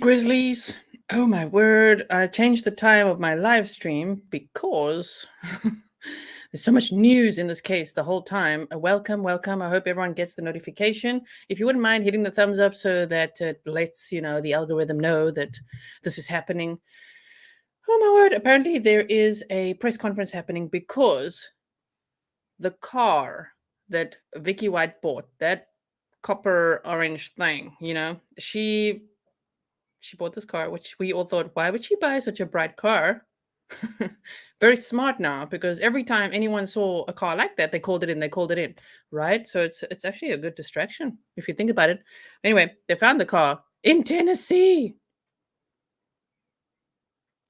Grizzlies. Oh my word. I changed the time of my live stream because there's so much news in this case the whole time. Welcome, welcome. I hope everyone gets the notification. If you wouldn't mind hitting the thumbs up so that it lets, the algorithm know that this is happening. Oh my word. Apparently there is a press conference happening because the car that Vicky White bought, that copper orange thing, she bought this car, which we all thought, why would she buy such a bright car? Very smart now, because every time anyone saw a car like that, they called it in, right? So it's actually a good distraction if you think about it. Anyway, they found the car in Tennessee.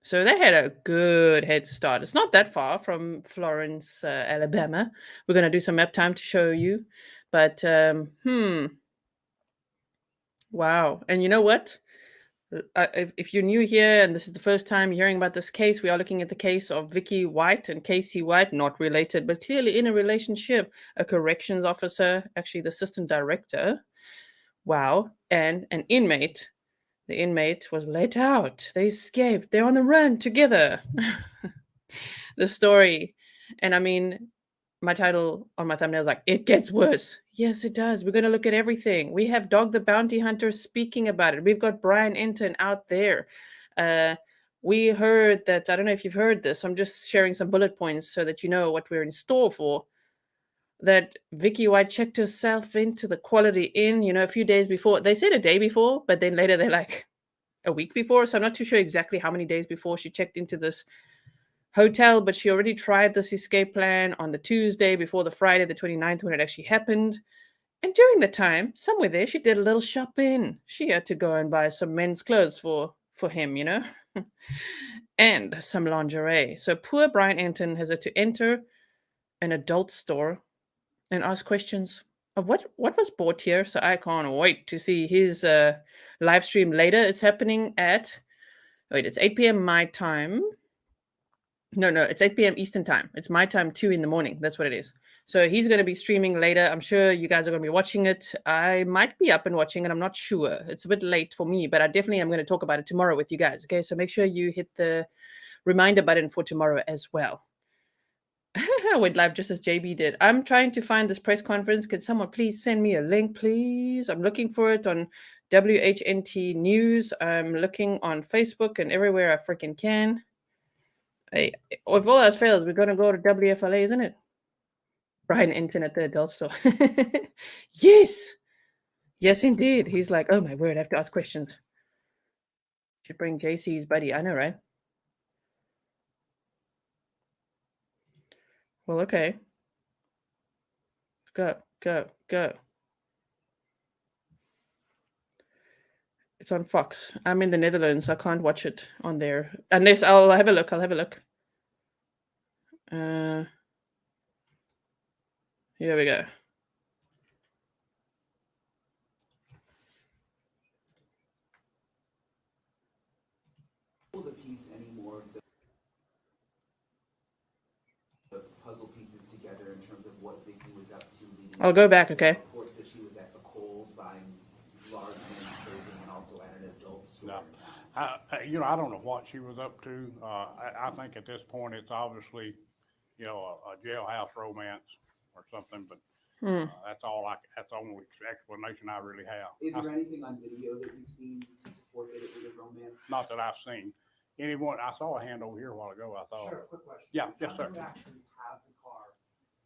So they had a good head start. It's not that far from Florence, Alabama. We're going to do some map time to show you. But, wow. And you know what? If you're new here and this is the first time hearing about this case, we are looking at the case of Vicky White and Casey White, not related, but clearly in a relationship, a corrections officer, actually the assistant director, wow, and an inmate. The inmate was let out. They escaped. They're on the run together. The story. And I mean, my title on my thumbnail is like, it gets worse. Yes, it does. We're going to look at everything. We have Dog the Bounty Hunter speaking about it. We've got Brian Enton out there. We heard that, I don't know if you've heard this. I'm just sharing some bullet points so that you know what we're in store for. That Vicky White checked herself into the Quality Inn, a few days before. They said a day before, but then later they're like a week before. So I'm not too sure exactly how many days before she checked into this hotel, but she already tried this escape plan on the Tuesday before the Friday, the 29th, when it actually happened. And during the time, somewhere there, she did a little shopping. She had to go and buy some men's clothes for him, and some lingerie. So poor Brian Enton has had to enter an adult store and ask questions of what was bought here. So I can't wait to see his live stream later. It's happening at, it's 8 p.m. my time. No, it's 8 p.m. Eastern time. It's my time, 2 in the morning. That's what it is. So he's going to be streaming later. I'm sure you guys are going to be watching it. I might be up and watching it. I'm not sure. It's a bit late for me, but I definitely am going to talk about it tomorrow with you guys. Okay, so make sure you hit the reminder button for tomorrow as well. I went live just as JB did. I'm trying to find this press conference. Can someone please send me a link, please? I'm looking for it on WHNT News. I'm looking on Facebook and everywhere I freaking can. Hey, if all else fails, we're going to go to WFLA, isn't it? Brian Enton at the adult store. Yes. Yes, indeed. He's like, oh my word, I have to ask questions. Should bring JC's buddy. I know, right? Well, okay. Go. It's on Fox. I'm in the Netherlands. I can't watch it on there. Unless I'll have a look. Here we go. The piece anymore, the puzzle pieces together in terms of what Vicky was up to. I'll go back, okay? Reports that she was at the Kohl's buying large men's clothing and also at an adult store. No. I don't know what she was up to. I think at this point it's obviously, a jailhouse romance or something. But that's the only explanation I really have. Is there anything on video that you've seen to support that it was a romance? Not that I've seen. Anyone? I saw a hand over here a while ago. I thought. Sure. Quick question. Yeah. Yes, sir. You actually have the car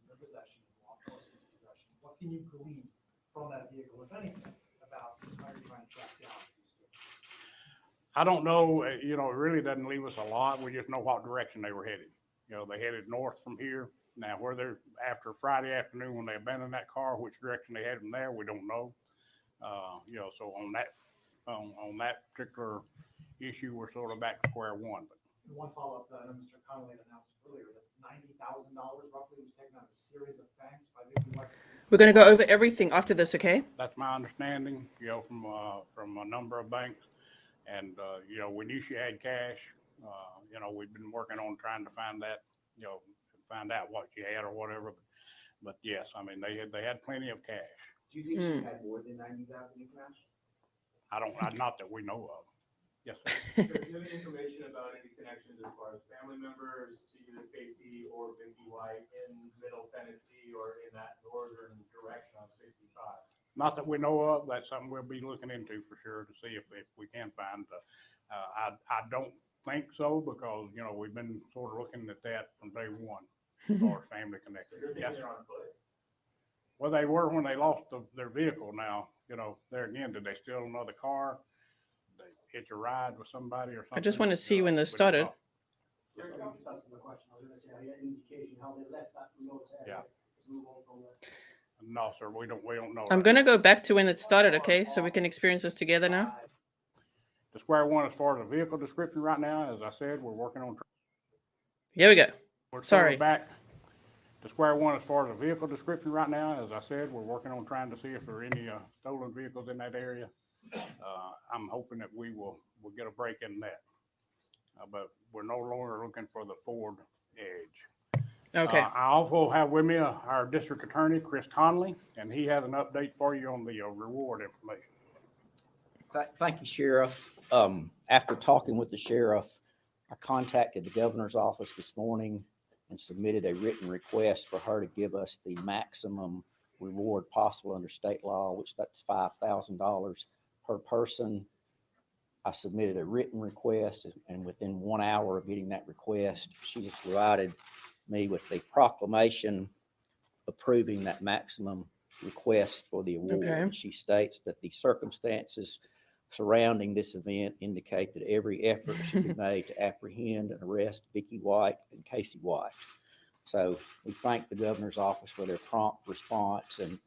in your possession, law enforcement's possession. What can you glean from that vehicle, if anything, about how you're trying to track down these two? I don't know. It really doesn't leave us a lot. We just know what direction they were headed. They headed north from here. Now, where they're after Friday afternoon when they abandoned that car, which direction they had from there, we don't know. So on that particular issue, we're sort of back to square one. But one follow-up that I know Mr. Connolly announced earlier that $90,000 roughly was taken out of a series of banks by Vicky White. We're going to go over everything after this, okay? That's my understanding. From a number of banks, and we knew she had cash. We've been working on trying to find that. Find out what she had or whatever. But yes, I mean they had plenty of cash. Do you think she had more than $90,000 in cash? Not that we know of. Yes, sir. Do you have any information about any connections as far as family members to either Casey or Vicky White in Middle Tennessee or in that northern direction on 65? Not that we know of. That's something we'll be looking into for sure to see if we can find. I don't think so because, you know, we've been sort of looking at that from day one as far as family So connection. you're Yes, thinking sir. they're on foot? Well, they were when they lost their vehicle. Now, you know, there again, did they steal another car? They hitch a ride with somebody or something? I just want to see when We this don't started. know. That's the question. I was gonna say, have you had any indication how they left that remote area? Yeah. Let's move on from that. No, sir, we don't know. I'm right going to now. go back to when it started, okay? So we can experience this together now. The square one, as far as the vehicle description right now, as I said, we're working on. Here we go. We're Sorry. back to square one as far as the vehicle description right now. As I said, we're working on trying to see if there are any stolen vehicles in that area. I'm hoping that we'll get a break in that. But we're no longer looking for the Ford Edge. Okay. I also have with me our district attorney, Chris Conley, and he has an update for you on the reward information. Thank you, Sheriff. After talking with the sheriff, I contacted the governor's office this morning and submitted a written request for her to give us the maximum reward possible under state law, which that's $5,000 per person. I submitted a written request, and within 1 hour of getting that request, she has provided me with the proclamation approving that maximum request for the award. Okay. She states that the circumstances surrounding this event indicate that every effort should be made to apprehend and arrest Vicky White and Casey White. So we thank the governor's office for their prompt response and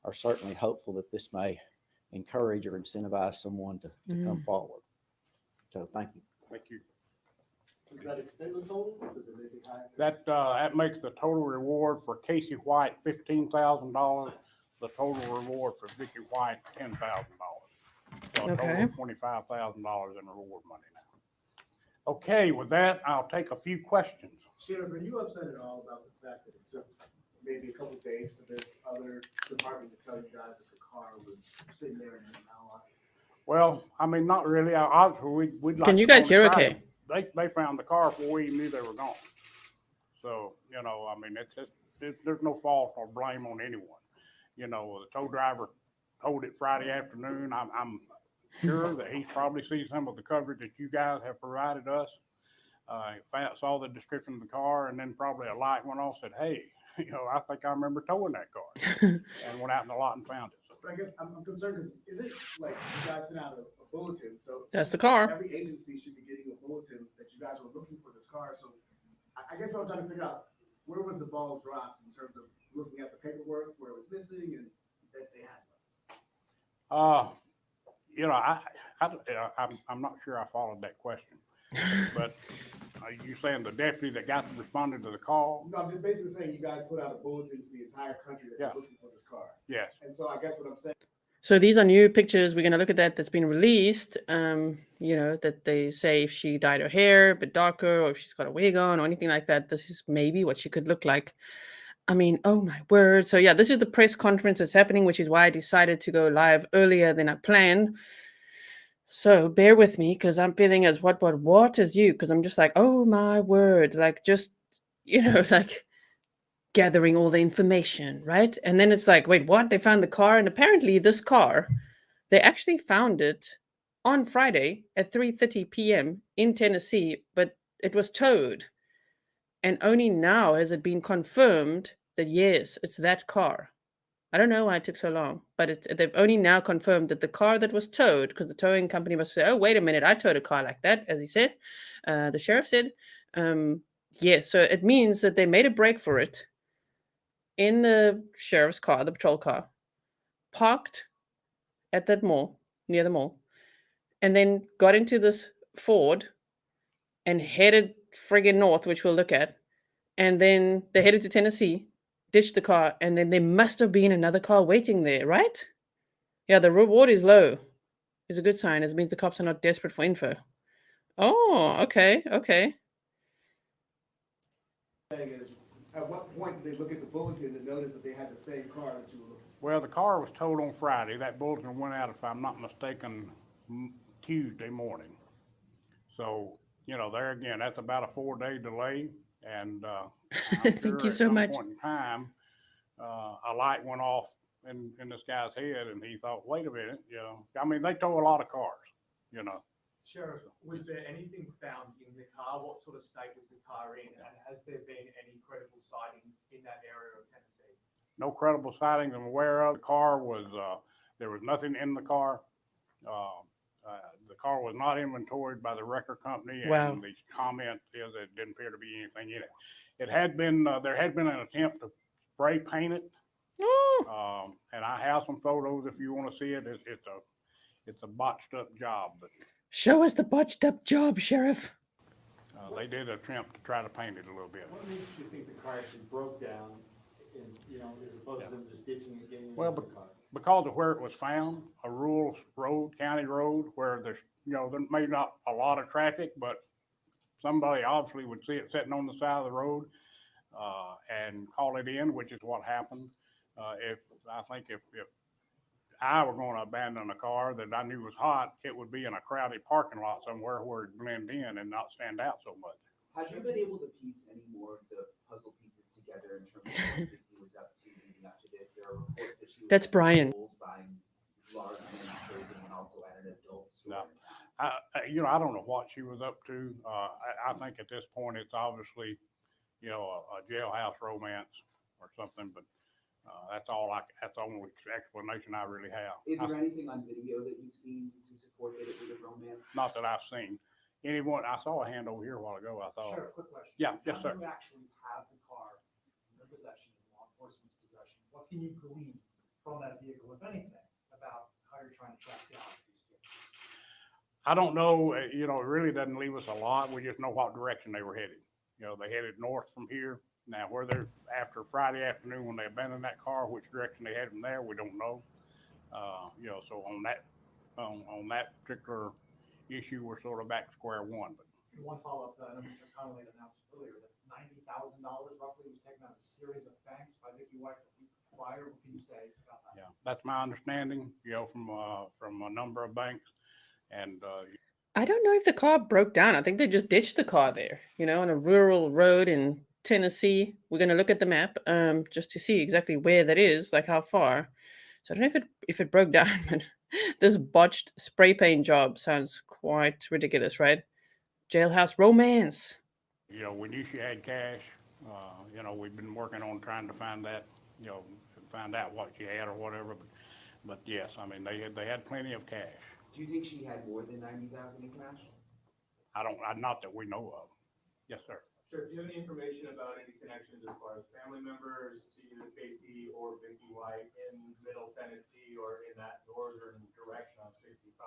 are certainly hopeful that this may encourage or incentivize someone to come forward. So thank you. Thank you. Does that extend the total? Does it make it higher? That makes the total reward for Casey White $15,000. The total reward for Vicky White $10,000. So a Okay. total of $25,000 in reward money now. Okay, with that, I'll take a few questions. Sheriff, are you upset at all about the fact that it took maybe a couple of days for this other department to tell you guys that the car was sitting there in an hour? Well, I mean, not really. Obviously, we'd like. Can you to guys hear try okay? They found the car before we knew they were gone. So, you know, I mean, there's no fault or blame on anyone. You know, the tow driver towed it Friday afternoon. I'm sure that he's probably seen some of the coverage that you guys have provided us. Saw the description of the car, and then probably a light went off, said, hey, you know, I think I remember towing that car, and went out in the lot and found it. So, But I guess I'm concerned because is it like you guys sent out a bulletin? So That's the car. every agency should be getting a bulletin that you guys were looking for this car. So I guess what I'm trying to figure out, where was the ball dropped in terms of looking at the paperwork where it was missing and that they had one? you know, I'm not sure I followed that question, but are you saying the deputy that responded to the call? No, I'm just basically saying you guys put out a bulletin to the entire country that Yeah. you're looking for this car. Yes. And so I guess what I'm saying. So these are new pictures. We're going to look at that's been released. You know, that they say if she dyed her hair a bit darker or if she's got a wig on or anything like that, this is maybe what she could look like. I mean, oh my word. So yeah, this is the press conference that's happening, which is why I decided to go live earlier than I planned. So bear with me because I'm feeling as what as you, because I'm just like, oh my word, like just, you know, like gathering all the information, right? And then it's like, wait, what? They found the car, and apparently this car, they actually found it on Friday at 3:30 p.m. in Tennessee, but it was towed. And only now has it been confirmed that yes, it's that car. I don't know why it took so long, but they've only now confirmed that the car that was towed, because the towing company must say, oh, wait a minute, I towed a car like that, as he said, the sheriff said. Yes, so it means that they made a break for it in the sheriff's car, the patrol car, parked at that mall, near the mall, and then got into this Ford and headed friggin' north, which we'll look at. And then they headed to Tennessee, ditched the car, and then there must have been another car waiting there, right? Yeah, the reward is low. It's a good sign. It means the cops are not desperate for info. Oh, okay. Is, at what point did they look at the bulletin and notice that they had the same car that you were looking for? Well, the car was towed on Friday. That bulletin went out, if I'm not mistaken, Tuesday morning. So, there again, that's about a 4-day delay. And I'm Thank sure you at so some much. point in time, a light went off in this guy's head and he thought, wait a minute, I mean, they tow a lot of cars. Sheriff, was there anything found in the car? What sort of state was the car in? And has there been any credible sightings in that area of Tennessee? No credible sightings I'm aware of. The car was, there was nothing in the car. Uh, the car was not inventoried by the record company, Wow. and the comment is it didn't appear to be anything in it. It had been, there had been an attempt to spray paint it, Oh, and I have some photos if you want to see it. It's a botched up job, but show us the botched up job, Sheriff. they did attempt to try to paint it a little bit. What makes you think the car actually broke down as opposed to them just ditching it, getting Well, another car? Because of where it was found, a rural road, county road, where there's, there may not a lot of traffic, but somebody obviously would see it sitting on the side of the road, and call it in, which is what happened. I think if I were going to abandon a car that I knew was hot, it would be in a crowded parking lot somewhere where it'd blend in and not stand out so much. Have you been able to piece any more of the puzzle pieces together in terms of what Vicky was up to leading up to this? There are reports that she was That's Brian. buying large men's clothing and also at an adult No. store. I don't know what she was up to. I think at this point it's obviously, a jailhouse romance or something, but that's the only explanation I really have. Is there anything on video that you've seen to support that it was a romance? Not that I've seen. I saw a hand over here a while ago, I thought. Sheriff, quick question. Yeah, yes, sir. Now you actually have the car in your possession, in law enforcement's possession. What can you glean from that vehicle, if anything, about how you're trying to track down these two? I don't know, it really doesn't leave us a lot. We just know what direction they were headed. They headed north from here. Now, where they're after Friday afternoon when they abandoned that car, which direction they had from there, we don't know. So on that particular issue, we're sort of back to square one. But And one follow-up to that, I know Mr. Connolly had announced earlier that $90,000 roughly was taken out of a series of banks by Vicky White the week prior. What can you say about that? yeah, that's my understanding. From a number of banks, and I don't know if the car broke down. I think they just ditched the car there, on a rural road in Tennessee. We're going to look at the map just to see exactly where that is, like how far. So I don't know if it broke down, but this botched spray paint job sounds quite ridiculous, right? Jailhouse romance. we knew she had cash. We've been working on trying to find that, find out what she had or whatever. But yes, I mean they had plenty of cash. Do you think she had more than 90,000 in cash? Not that we know of. Yes, sir. Sure, do you have any information about any connections as far as family members to either Casey or Vicky White in Middle Tennessee or in that northern direction on 65?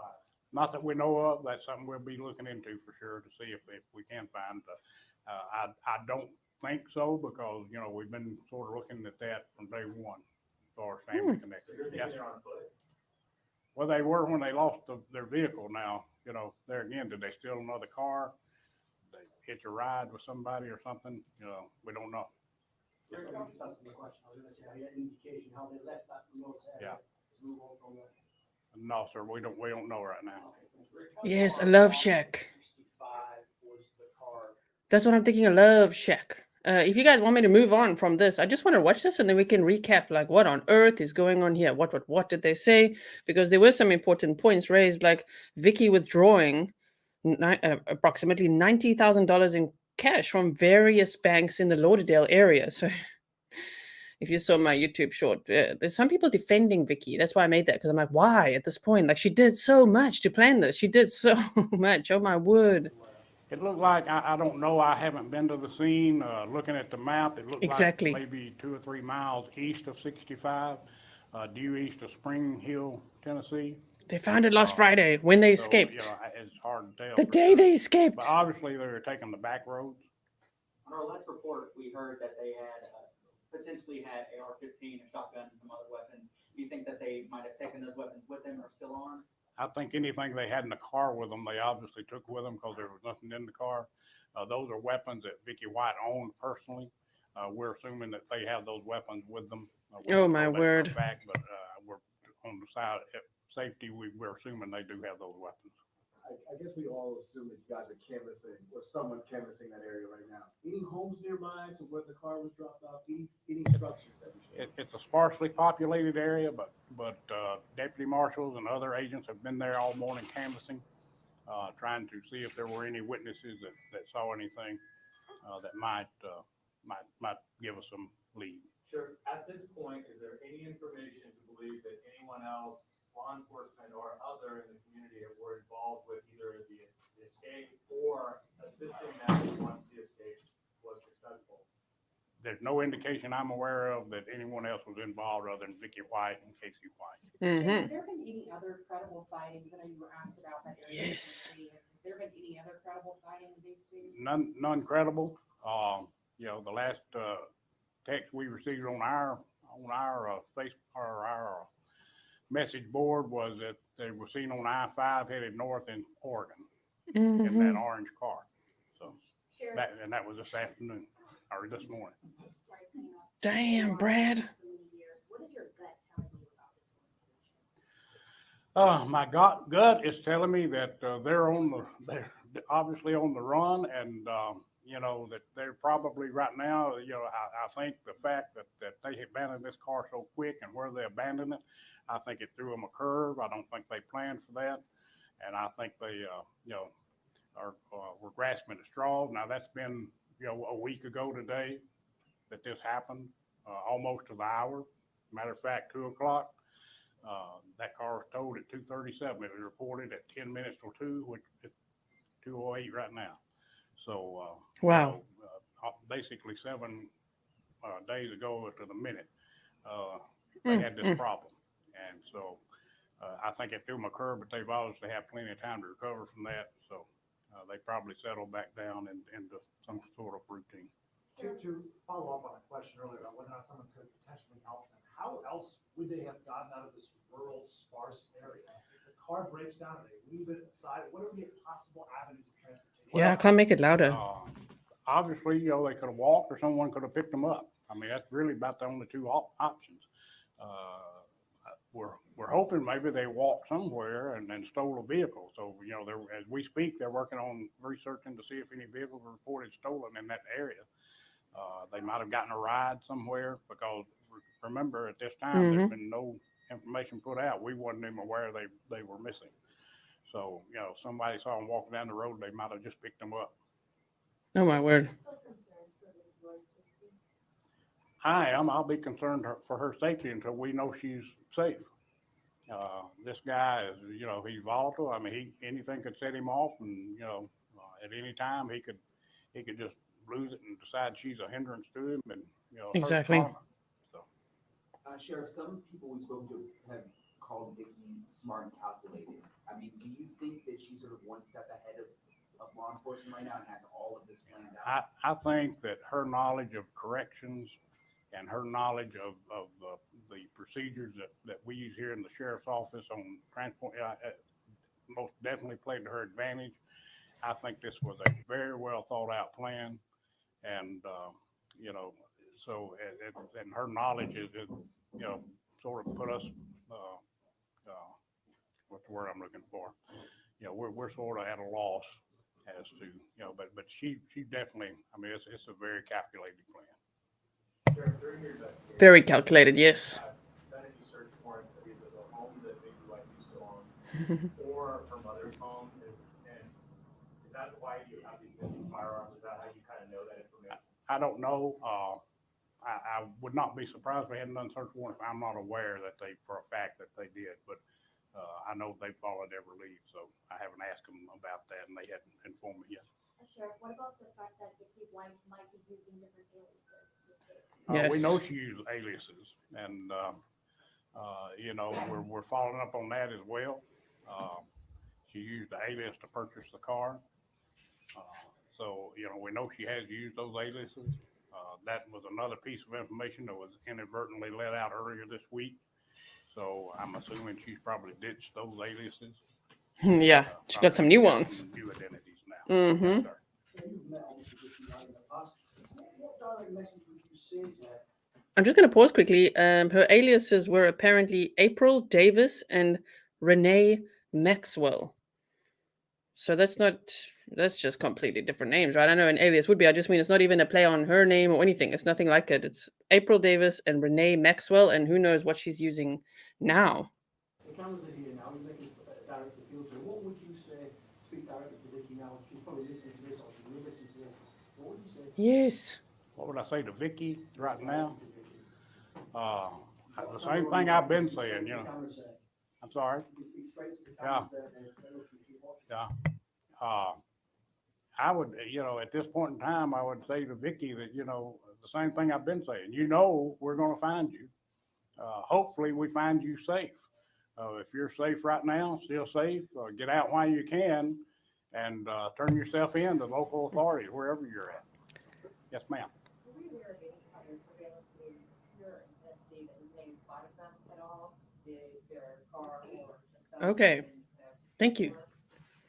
Not that we know of. That's something we'll be looking into for sure to see if we can find. I don't think so because, we've been sort of looking at that from day one as far as family So connections. you're Yes, thinking sir. they're on foot? Well, they were when they lost their vehicle. Now, there again, did they steal another car? They hitch a ride with somebody or something? We don't know. Just answer the question. I was gonna say, have you got any indication how they left that remote area? Yeah. Move on from there. No, sir, we don't know right now. Yes, a love shack. 65 was the car. That's what I'm thinking, a love shack. If you guys want me to move on from this, I just want to watch this and then we can recap like what on earth is going on here. What did they say? Because there were some important points raised, like Vicky withdrawing approximately $90,000 in cash from various banks in the Lauderdale area. So if you saw my YouTube short, there's some people defending Vicky. That's why I made that, because I'm like, why at this point? Like, she did so much to plan this. She did so much. Oh my word. It looked like, I don't know, I haven't been to the scene. Looking at the map, it looked Exactly. like maybe 2 or 3 miles east of 65, due east of Spring Hill, Tennessee. They found it last Friday when they So, escaped. it's hard to tell. The for day sure. they escaped. But obviously, they were taking the back roads. On our last report, we heard that they had potentially had AR-15, a shotgun, and some other weapons. Do you think that they might have taken those weapons with them or still on? I think anything they had in the car with them, they obviously took with them because there was nothing in the car. Those are weapons that Vicky White owned personally. We're assuming that they have those weapons with them. We Oh, don't my know that for a word. fact, but we're on the side of safety. We're assuming they do have those weapons. I guess we all assume that you guys are canvassing, or someone's canvassing that area right now. Any homes nearby to where the car was dropped off? Any structures that we should? It's a sparsely populated area, but deputy marshals and other agents have been there all morning canvassing, trying to see if there were any witnesses that saw anything that might give us some lead. Sheriff, at this point, is there any information to believe that anyone else, law enforcement or other in the community, were involved with either the escape or assisting them once the escape was successful? There's no indication I'm aware of that anyone else was involved other than Vicky White and Casey White. Mm-hmm. Have there been any other credible sightings? I know you were asked about that area. Yes. Has there been any other credible sightings these days? None credible. The last text we received on our Facebook or our message board was that they were seen on I-5 headed north in Oregon in that Mm-hmm. orange car. So Sheriff, that was this afternoon or this morning. sorry, clean up. Damn, Brad. What is your gut telling you about this? My gut is telling me that they're obviously on the run, and that they're probably right now. I think the fact that they abandoned this car so quick and where they abandoned it, I think it threw them a curve. I don't think they planned for that, and I think they were grasping at straws. Now that's been a week ago today that this happened, almost to the hour. Matter of fact, 2:00. That car was towed at 2:37. It was reported at 10 minutes till 2, which is 2:08 right now. So, Wow. Basically 7 days ago to the minute, they had this problem. And so I think it threw them a curve, but they've obviously had plenty of time to recover from that. So they probably settled back down into some sort of routine. To follow up on a question earlier about whether or not someone could potentially help them, how else would they have gotten out of this rural, sparse area? If the car breaks down and they leave it aside, what are the possible avenues of transportation? Yeah, I can't make it louder. Obviously, they could have walked or someone could have picked them up. I mean, that's really about the only two options. We're hoping maybe they walked somewhere and then stole a vehicle. So, as we speak, they're working on researching to see if any vehicles were reported stolen in that area. They might have gotten a ride somewhere because remember at this time, there's been no information put out. We wasn't even aware they were missing. So, somebody saw them walking down the road, they might have just picked them up. Oh my word. I am. I'll be concerned for her safety until we know she's safe. This guy is, he's volatile. I mean, anything could set him off, and at any time he could just lose it and decide she's a hindrance to him, and Exactly. hurt her. So, Sheriff, some people we've spoken to have called Vicky smart and calculated. I mean, do you think that she's sort of one step ahead of law enforcement right now and has all of this planned out? I think that her knowledge of corrections and her knowledge of the procedures that we use here in the sheriff's office on transport most definitely played to her advantage. I think this was a very well thought out plan, and so and her knowledge is sort of put us what's the word I'm looking for? We're sort of at a loss as to but she definitely. I mean, it's a very calculated plan. During your investigation, Very calculated, yes. done any search warrants of either the home that Vicky White used to own or her mother's home? And is that why you have these missing firearms? Is that how you kind of know that information? I don't know. I would not be surprised if they hadn't done search warrants. I'm not aware that for a fact that they did, but I know they followed every lead, so I haven't asked them about that, and they hadn't informed me yet. Sheriff, what about the fact that Vicky White might be using different aliases? Yes. We know she used aliases, and we're following up on that as well. She used the alias to purchase the car, so we know she has used those aliases. That was another piece of information that was inadvertently let out earlier this week. So I'm assuming she's probably ditched those aliases. Yeah, she got some new ones. New identities now. Mm-hmm. You've met obviously with the in the past. What direct message would you say to her? I'm just going to pause quickly. Her aliases were apparently April Davis and Renee Maxwell. So that's just completely different names, right? I know an alias would be. I just mean it's not even a play on her name or anything. It's nothing like it. It's April Davis and Renee Maxwell, and who knows what she's using now. The cameras are here now, you make a direct appeal to her. What would you say, speak directly to Vicky now? She's probably listening to this or she will listen to this. What would you say? Yes. What would I say to Vicky right now? The same thing I've been saying, you know. I'm sorry. Yeah. Yeah. I would, at this point in time, I would say to Vicky that, the same thing I've been saying. We're going to find you. Hopefully we find you safe. If you're safe right now, still safe, get out while you can and turn yourself in to local authorities, wherever you're at. Yes, ma'am. Were we aware of any other surveillance in your investigation that was named spotted them at all? Did their car or? Okay. Thank you.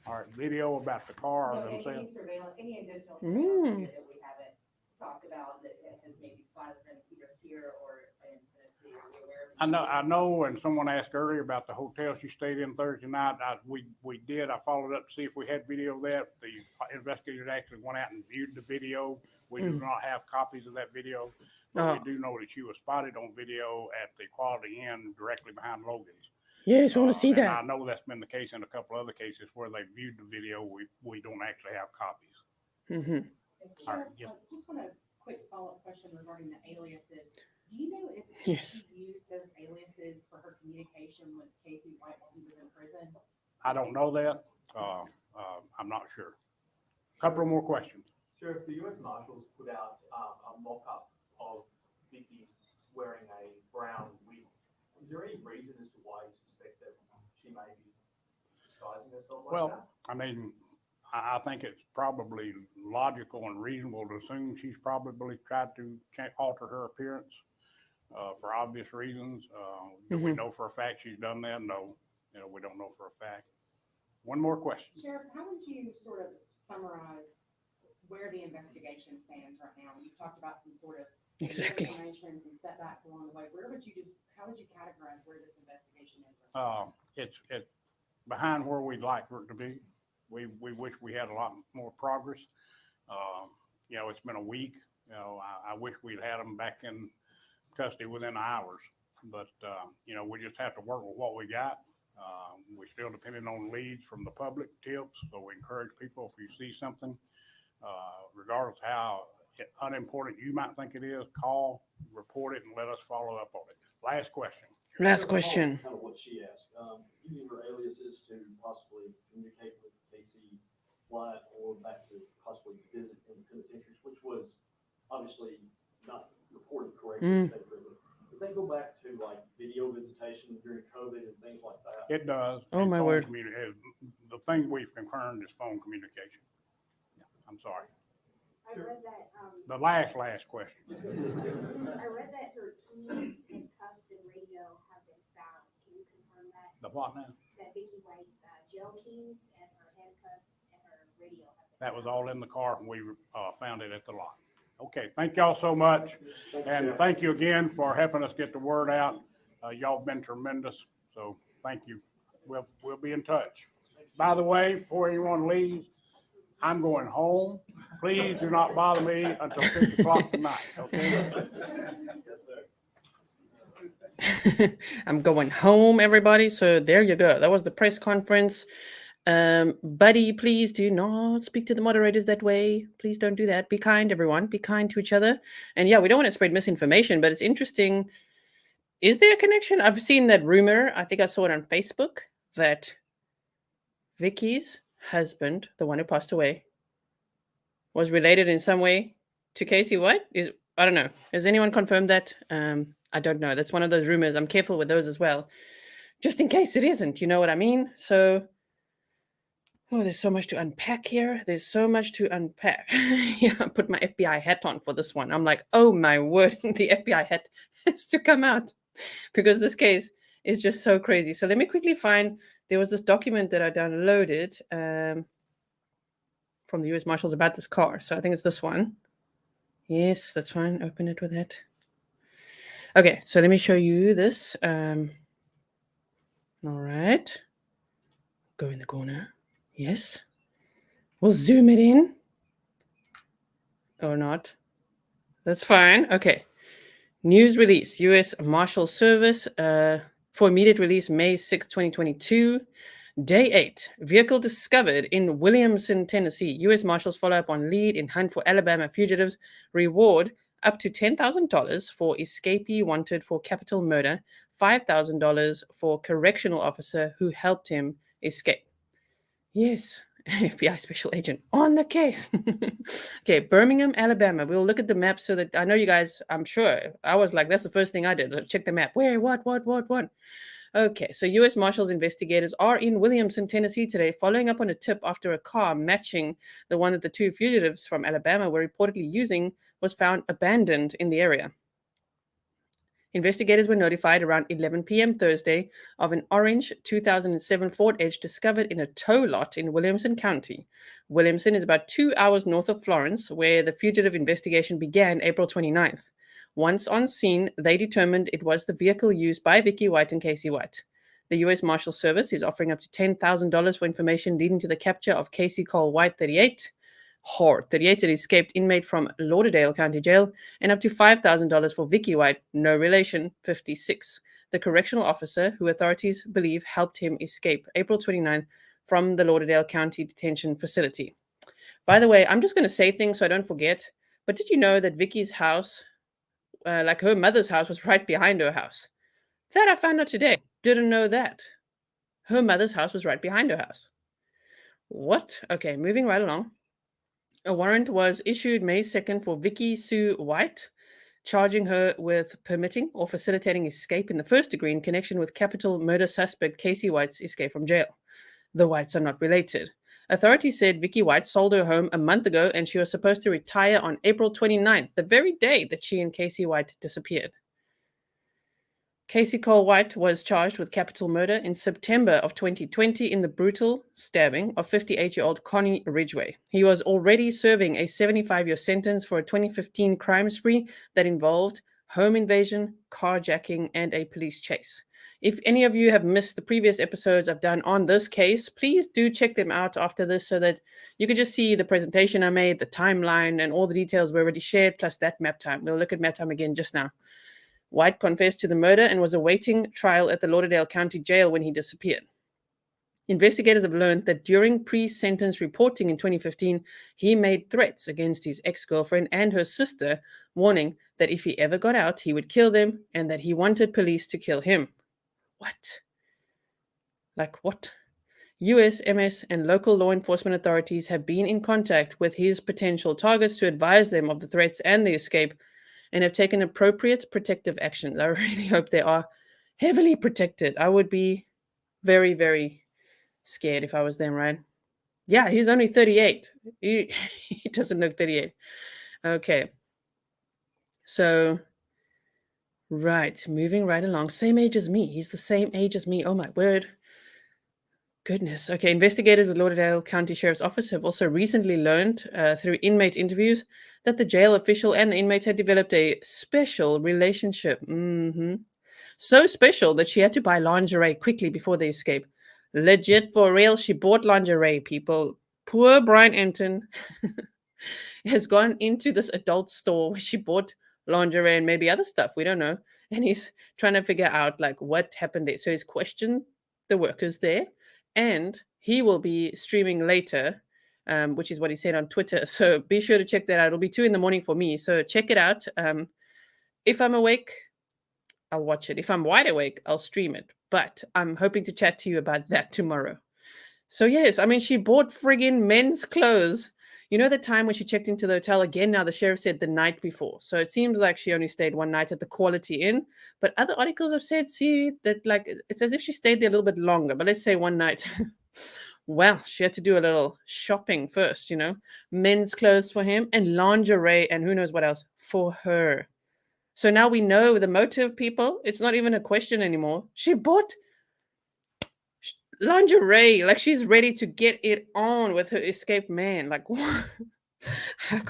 All right, video about the car No, themselves. any surveillance, any additional surveillance that we haven't talked about that has maybe spotted them either here or in Tennessee? Are we aware of? I know, and someone asked earlier about the hotel she stayed in Thursday night. We did. I followed up to see if we had video of that. The investigators actually went out and viewed the video. We do not have copies of that video, but we do know that she was spotted on video at the Quality Inn directly behind Logan's. Yes, we want to see and that. I know that's been the case in a couple other cases where they viewed the video. We don't actually have copies. Mm-hmm. All right, yes. Just want a quick follow-up question regarding the aliases. Do you know if Yes. she used those aliases for her communication with Casey White while he was in prison? I don't know that. I'm not sure. Couple of more questions. Sheriff, the U.S. Marshals put out a mock-up of Vicky wearing a brown wig. Is there any reason as to why you suspect that she may be disguising herself like that? I mean, I think it's probably logical and reasonable to assume she's probably tried to alter her appearance for obvious reasons. Do we know for a fact she's done that? No, we don't know for a fact. One more question. Sheriff, how would you sort of summarize where the investigation stands right now? You talked about some sort of Exactly. information and setbacks along the way. How would you categorize where this investigation is? It's behind where we'd like for it to be. We wish we had a lot more progress. It's been a week. I wish we'd had them back in custody within hours, but we just have to work with what we got. We're still depending on leads from the public, tips, so we encourage people, if you see something, regardless of how unimportant you might think it is, call, report it, and let us follow up on it. Last question. Last question. Kind of what she asked, using her aliases to possibly communicate with Casey White or back to possibly visit in the penitentiaries, which was obviously not reported correctly. Does that go back to like video visitation during COVID and things like that? It does. Oh, my word. The thing we've confirmed is phone communication. Yeah, I'm sorry. I read that, The last question. I read that her keys and cuffs and radio have been found. Can you confirm that? The what now? That Vicky White's jail keys and her handcuffs and her radio have been That was found. all in the car when we found it at the lot. Okay, thank y'all so much. And thank you again for helping us get the word out. Y'all have been tremendous. So thank you. We'll be in touch. By the way, before anyone leaves, I'm going home. Please do not bother me until 6 o'clock tonight, okay? I'm going home, everybody. So there you go. That was the press conference. Buddy, please do not speak to the moderators that way. Please don't do that. Be kind, everyone. Be kind to each other. And yeah, we don't want to spread misinformation, but it's interesting. Is there a connection? I've seen that rumor. I think I saw it on Facebook that Vicky's husband, the one who passed away, was related in some way to Casey White. I don't know. Has anyone confirmed that? I don't know. That's one of those rumors. I'm careful with those as well, just in case it isn't. You know what I mean? So, there's so much to unpack here. There's so much to unpack. Yeah, I put my FBI hat on for this one. I'm like, oh my word, the FBI hat has to come out because this case is just so crazy. So let me quickly find. There was this document that I downloaded from the U.S. Marshals about this car. So I think it's this one. Yes, that's fine. Open it with that. Okay, so let me show you this. All right. Go in the corner. Yes. We'll zoom it in. Or not. That's fine. Okay. News release. U.S. Marshal Service for immediate release May 6, 2022. Day 8. Vehicle discovered in Williamson, Tennessee. U.S. Marshals follow up on lead in hunt for Alabama fugitives. Reward up to $10,000 for escapee wanted for capital murder. $5,000 for correctional officer who helped him escape. Yes, FBI special agent on the case. Okay, Birmingham, Alabama. We'll look at the map so that I know you guys, I'm sure. I was like, that's the first thing I did. Let's check the map. Where, what? Okay, so U.S. Marshals investigators are in Williamson, Tennessee today, following up on a tip after a car matching the one that the two fugitives from Alabama were reportedly using was found abandoned in the area. Investigators were notified around 11 p.m. Thursday of an orange 2007 Ford Edge discovered in a tow lot in Williamson County. Williamson is about 2 hours north of Florence, where the fugitive investigation began April 29th. Once on scene, they determined it was the vehicle used by Vicky White and Casey White. The U.S. Marshal Service is offering up to $10,000 for information leading to the capture of Casey Cole White, 38, an escaped inmate from Lauderdale County Jail, and up to $5,000 for Vicky White, no relation, 56, the correctional officer who authorities believe helped him escape April 29th from the Lauderdale County Detention Facility. By the way, I'm just going to say things so I don't forget, but did you know that Vicky's house, like her mother's house, was right behind her house? That I found out today. Didn't know that. Her mother's house was right behind her house. What? Okay, moving right along. A warrant was issued May 2nd for Vicky Sue White, charging her with permitting or facilitating escape in the first degree in connection with capital murder suspect Casey White's escape from jail. The Whites are not related. Authorities said Vicky White sold her home a month ago and she was supposed to retire on April 29th, the very day that she and Casey White disappeared. Casey Cole White was charged with capital murder in September of 2020 in the brutal stabbing of 58-year-old Connie Ridgway. He was already serving a 75-year sentence for a 2015 crime spree that involved home invasion, carjacking, and a police chase. If any of you have missed the previous episodes I've done on this case, please do check them out after this so that you can just see the presentation I made, the timeline, and all the details we already shared, plus that map time. We'll look at map time again just now. White confessed to the murder and was awaiting trial at the Lauderdale County Jail when he disappeared. Investigators have learned that during pre-sentence reporting in 2015, he made threats against his ex-girlfriend and her sister, warning that if he ever got out, he would kill them and that he wanted police to kill him. What? Like what? US, MS, and local law enforcement authorities have been in contact with his potential targets to advise them of the threats and the escape, and have taken appropriate protective actions. I really hope they are heavily protected. I would be very, very scared if I was them, right? Yeah, he's only 38. He doesn't look 38. Okay. So, right, moving right along. Same age as me. He's the same age as me. Oh, my word. Goodness. Okay, investigators with Lauderdale County Sheriff's Office have also recently learned through inmate interviews that the jail official and the inmates had developed a special relationship. So special that she had to buy lingerie quickly before they escape. Legit for real, she bought lingerie, people. Poor Brian Enton has gone into this adult store where she bought lingerie and maybe other stuff. We don't know. And he's trying to figure out like what happened there. So he's questioned the workers there. And he will be streaming later, which is what he said on Twitter. So be sure to check that out. It'll be 2 a.m. for me. So check it out. If I'm awake, I'll watch it. If I'm wide awake, I'll stream it. But I'm hoping to chat to you about that tomorrow. So yes, I mean, she bought friggin' men's clothes. You know the time when she checked into the hotel again? Now the sheriff said the night before. So it seems like she only stayed one night at the Quality Inn. But other articles have said, see, that like it's as if she stayed there a little bit longer. But let's say one night. Well, she had to do a little shopping first, you know. Men's clothes for him and lingerie and who knows what else for her. So now we know the motive, people. It's not even a question anymore. She bought lingerie, like she's ready to get it on with her escaped man. Like what? I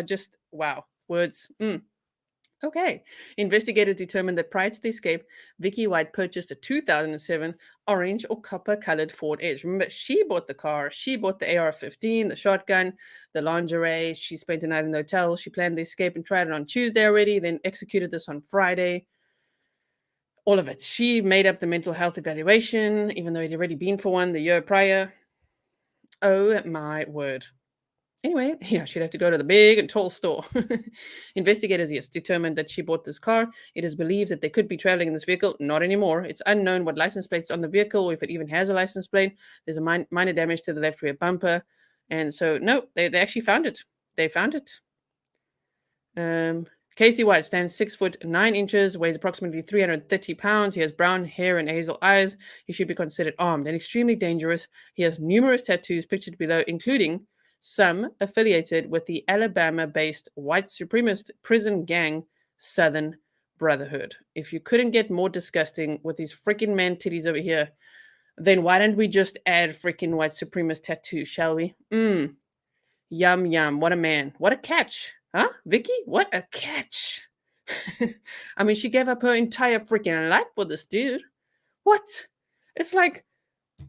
just wow, words. Okay. Investigators determined that prior to the escape, Vicky White purchased a 2007 orange or copper-colored Ford Edge. Remember, she bought the car. She bought the AR-15, the shotgun, the lingerie. She spent a night in the hotel. She planned the escape and tried it on Tuesday already, then executed this on Friday. All of it. She made up the mental health evaluation, even though he'd already been for one the year prior. Oh, my word. Anyway, yeah, she'd have to go to the big and tall store. Investigators, yes, determined that she bought this car. It is believed that they could be traveling in this vehicle. Not anymore. It's unknown what license plate's on the vehicle, or if it even has a license plate. There's a minor damage to the left rear bumper. And so, no, they actually found it. They found it. Casey White stands 6'9", weighs approximately 330 pounds. He has brown hair and hazel eyes. He should be considered armed and extremely dangerous. He has numerous tattoos pictured below, including some affiliated with the Alabama-based white supremacist prison gang, Southern Brotherhood. If you couldn't get more disgusting with these freaking man titties over here, then why don't we just add freaking white supremacist tattoos, shall we? Yum, yum. What a man. What a catch. Huh? Vicky? What a catch. I mean, she gave up her entire freaking life for this dude. What? It's like,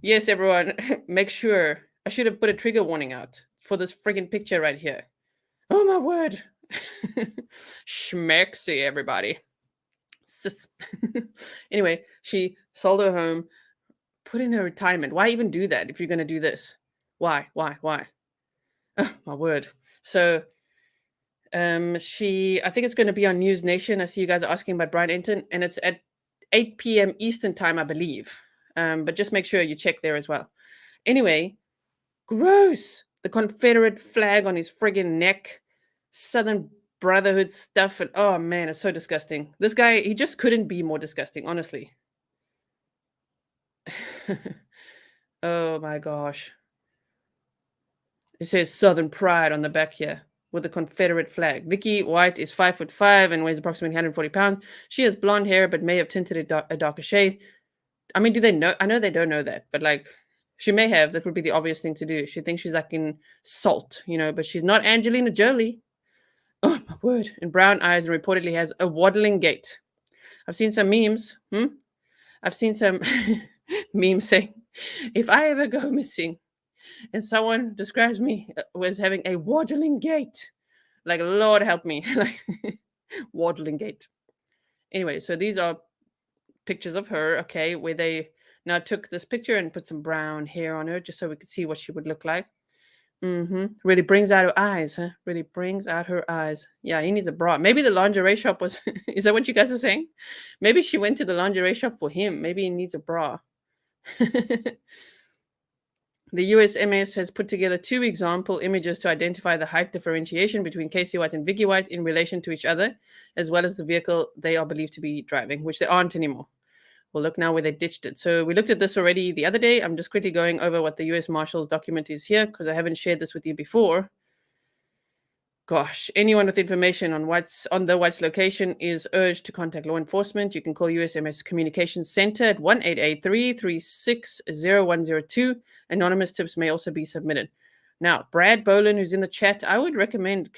yes, everyone, make sure. I should have put a trigger warning out for this freaking picture right here. Oh, my word. Schmexy, everybody. Anyway, she sold her home, put in her retirement. Why even do that if you're going to do this? Why? Oh, my word. So, I think it's going to be on News Nation. I see you guys are asking about Brian Enton, and it's at 8 p.m. Eastern time, I believe. But just make sure you check there as well. Anyway, gross. The Confederate flag on his friggin' neck, Southern Brotherhood stuff, and oh man, it's so disgusting. This guy, he just couldn't be more disgusting, honestly. Oh my gosh. It says Southern Pride on the back here with the Confederate flag. Vicky White is 5'5" and weighs approximately 140 pounds. She has blonde hair, but may have tinted it a darker shade. I mean, do they know? I know they don't know that, but like, she may have. That would be the obvious thing to do. She thinks she's like in Salt, but she's not Angelina Jolie. Oh, my word. And brown eyes, and reportedly has a waddling gait. I've seen some memes. I've seen some memes saying, if I ever go missing and someone describes me as having a waddling gait, like, Lord help me. Like, waddling gait. Anyway, so these are pictures of her, okay, where they now took this picture and put some brown hair on her just so we could see what she would look like. Really brings out her eyes, huh? Really brings out her eyes. Yeah, he needs a bra. Maybe the lingerie shop was, is that what you guys are saying? Maybe she went to the lingerie shop for him. Maybe he needs a bra. The USMS has put together 2 example images to identify the height differentiation between Casey White and Vicky White in relation to each other, as well as the vehicle they are believed to be driving, which they aren't anymore. We'll look now where they ditched it. So we looked at this already the other day. I'm just quickly going over what the U.S. Marshal's document is here because I haven't shared this with you before. Gosh, anyone with information on the White's location is urged to contact law enforcement. You can call USMS Communications Center at 1-888-336-0102. Anonymous tips may also be submitted. Now, Brad Boland, who's in the chat, I would recommend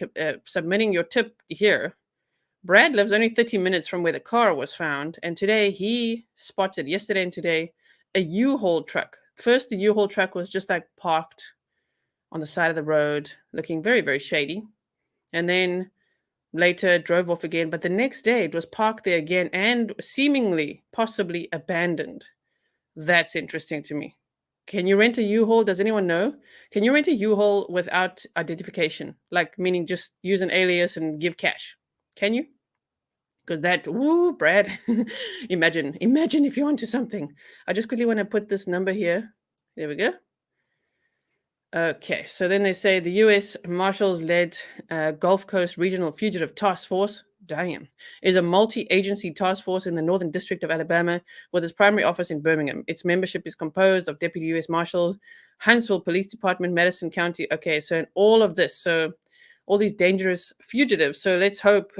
submitting your tip here. Brad lives only 30 minutes from where the car was found, and today he spotted, yesterday and today, a U-Haul truck. First, the U-Haul truck was just like parked on the side of the road, looking very, very shady. And then later drove off again, but the next day it was parked there again and seemingly, possibly abandoned. That's interesting to me. Can you rent a U-Haul? Does anyone know? Can you rent a U-Haul without identification? Like, meaning just use an alias and give cash. Can you? Because that, Brad, imagine if you're onto something. I just quickly want to put this number here. There we go. Okay, so then they say the U.S. Marshals-led Gulf Coast Regional Fugitive Task Force, is a multi-agency task force in the Northern District of Alabama with its primary office in Birmingham. Its membership is composed of Deputy U.S. Marshals, Huntsville Police Department, Madison County. Okay, so in all of this, so all these dangerous fugitives. So let's hope,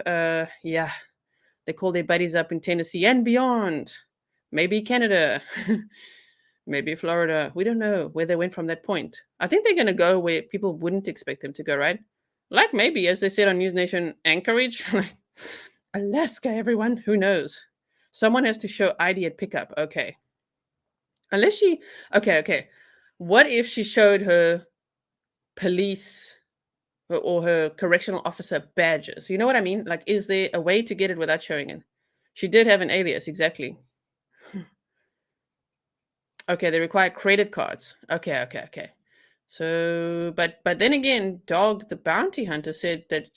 they call their buddies up in Tennessee and beyond. Maybe Canada. Maybe Florida. We don't know where they went from that point. I think they're going to go where people wouldn't expect them to go, right? Like maybe, as they said on News Nation, Anchorage. Alaska, everyone. Who knows? Someone has to show ID at pickup. Okay. Unless she, okay. What if she showed her police or her correctional officer badges? You know what I mean? Like, is there a way to get it without showing it? She did have an alias, exactly. Okay, they require credit cards. Okay. So, but then again, Dog the Bounty Hunter said that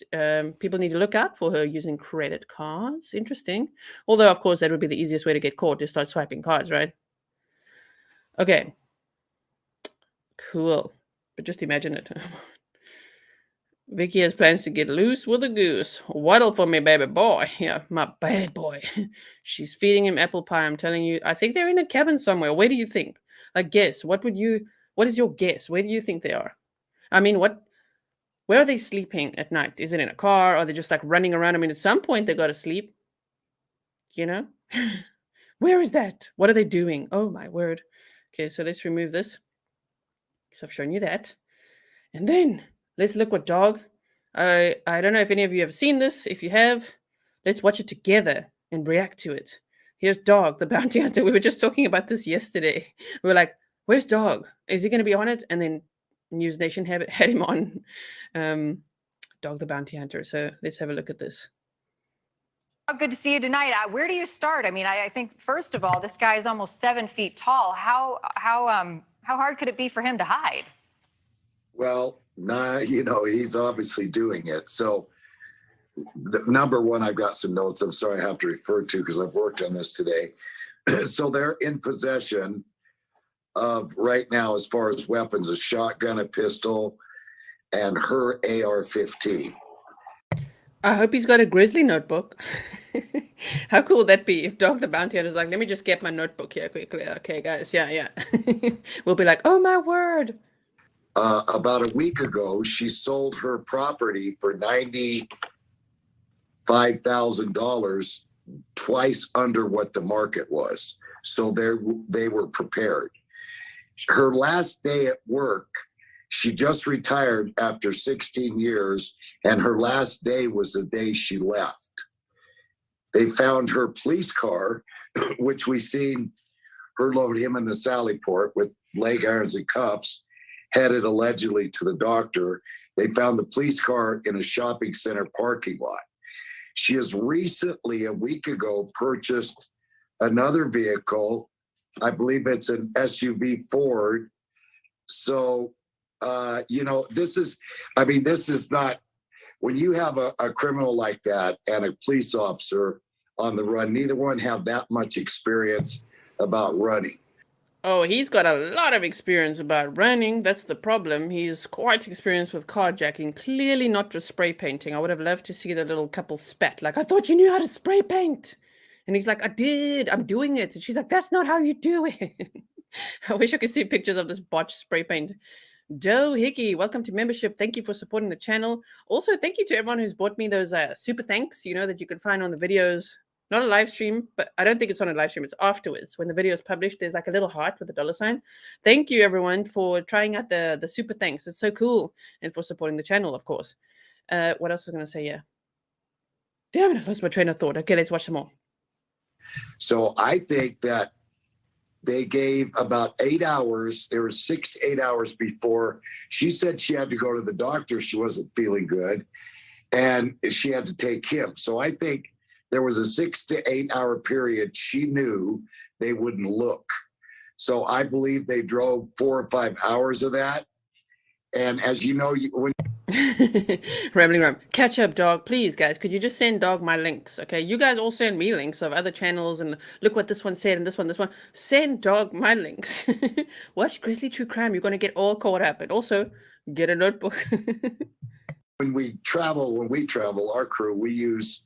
people need to look out for her using credit cards. Interesting. Although, of course, that would be the easiest way to get caught, to start swiping cards, right? Okay. Cool. But just imagine it. Vicky has plans to get loose with a goose. Waddle for me, baby boy. Yeah, my bad boy. She's feeding him apple pie. I'm telling you. I think they're in a cabin somewhere. Where do you think? Like, guess. What is your guess? Where do you think they are? I mean, where are they sleeping at night? Is it in a car? Or are they just like running around? I mean, at some point they got to sleep. You know? Where is that? What are they doing? Oh my word. Okay, so let's remove this. So I've shown you that. And then let's look what Dog. I don't know if any of you have seen this. If you have, let's watch it together and react to it. Here's Dog, the bounty hunter. We were just talking about this yesterday. We were like, where's Dog? Is he going to be on it? And then News Nation had him on Dog the Bounty Hunter. So let's have a look at this. Good to see you tonight. Where do you start? I mean, I think first of all, this guy is almost 7 feet tall. How hard could it be for him to hide? Well, he's obviously doing it. So, number one, I've got some notes. I'm sorry I have to refer to because I've worked on this today. So they're in possession of right now, as far as weapons, a shotgun, a pistol, and her AR-15. I hope he's got a Grizzly notebook. How cool would that be if Dog the Bounty Hunter is like, let me just get my notebook here quickly. Okay, guys. Yeah. We'll be like, oh my word. About a week ago, she sold her property for $95,000, twice under what the market was. So they were prepared. Her last day at work, she just retired after 16 years, and her last day was the day she left. They found her police car, which we seen her load him in the Sally Port with leg irons and cuffs, headed allegedly to the doctor. They found the police car in a shopping center parking lot. She has recently, a week ago, purchased another vehicle. I believe it's an SUV Ford. So, this is not, when you have a criminal like that and a police officer on the run, neither one have that much experience about running. Oh, he's got a lot of experience about running. That's the problem. He's quite experienced with carjacking. Clearly not just spray painting. I would have loved to see the little couple spat. Like, I thought you knew how to spray paint. And he's like, I did. I'm doing it. And she's like, that's not how you do it. I wish I could see pictures of this botched spray paint. Joe Hickey, welcome to membership. Thank you for supporting the channel. Also, thank you to everyone who's bought me those super thanks, that you can find on the videos. Not a live stream, but I don't think it's on a live stream. It's afterwards. When the video is published, there's like a little heart with a $sign. Thank you, everyone, for trying out the super thanks. It's so cool. And for supporting the channel, of course. What else was I going to say? Yeah. Damn it, I lost my train of thought. Okay, let's watch some more. So I think that they gave about 8 hours. There were 6 to 8 hours before. She said she had to go to the doctor. She wasn't feeling good. And she had to take him. So I think there was a 6 to 8 hour period. She knew they wouldn't look. So I believe they drove 4 or 5 hours of that. And as you know, when Rambling Ram, catch up, Dog. Please, guys, could you just send Dog my links? Okay, you guys all send me links of other channels and look what this one said and this one. Send Dog my links. Watch Grizzly True Crime. You're going to get all caught up. And also, get a notebook. when we travel, our crew, we use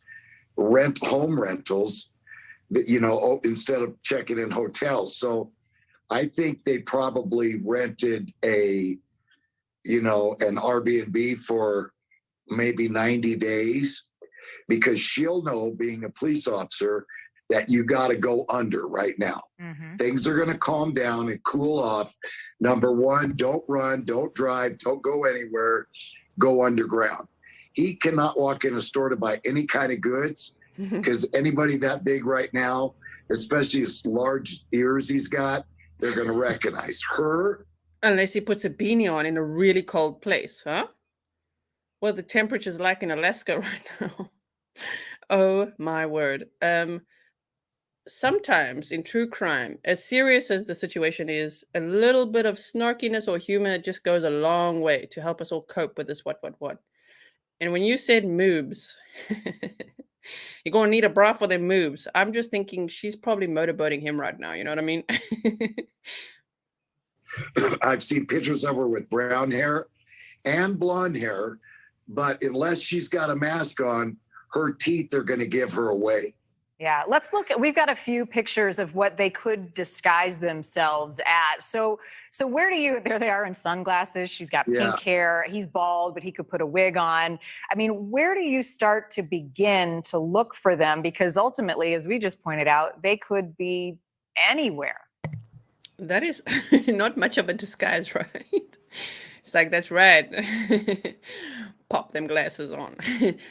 home rentals that, instead of checking in hotels. So I think they probably rented an Airbnb for maybe 90 days, because she'll know, being a police officer, that you got to go under right now. Mm-hmm. Things are going to calm down and cool off. Number one, don't run, don't drive, don't go anywhere, go underground. He cannot walk in a store to buy any kind of goods because anybody that big right now, especially his large ears he's got, they're going to recognize her. Unless he puts a beanie on in a really cold place, huh? Well, the temperature's like in Alaska right now. Oh my word. Sometimes in true crime, as serious as the situation is, a little bit of snarkiness or humor just goes a long way to help us all cope with this what. And when you said moobs, you're gonna need a bra for them moves. I'm just thinking she's probably motorboating him right now. You know what I mean? I've seen pictures of her with brown hair and blonde hair, but unless she's got a mask on, her teeth are going to give her away. Yeah, let's look at, we've got a few pictures of what they could disguise themselves at. So where do you, there they are in sunglasses. She's got pink hair. He's bald, but he could put a wig on. I mean, where do you start to begin to look for them? Because ultimately, as we just pointed out, they could be anywhere. That is not much of a disguise, right? It's like, that's right. Pop them glasses on.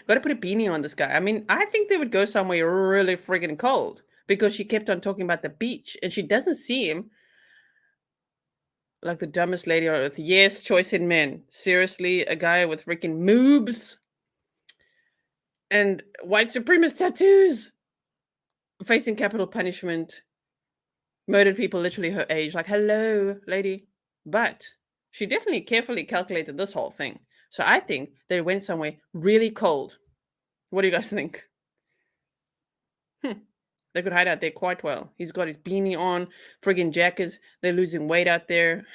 Got to put a beanie on this guy. I mean, I think they would go somewhere really friggin' cold because she kept on talking about the beach and she doesn't see him like the dumbest lady on earth. Yes, choice in men. Seriously, a guy with freaking moobs and white supremacist tattoos facing capital punishment. Murdered people literally her age. Like, hello, lady. But she definitely carefully calculated this whole thing. So I think they went somewhere really cold. What do you guys think? They could hide out there quite well. He's got his beanie on, friggin' jackets. They're losing weight out there,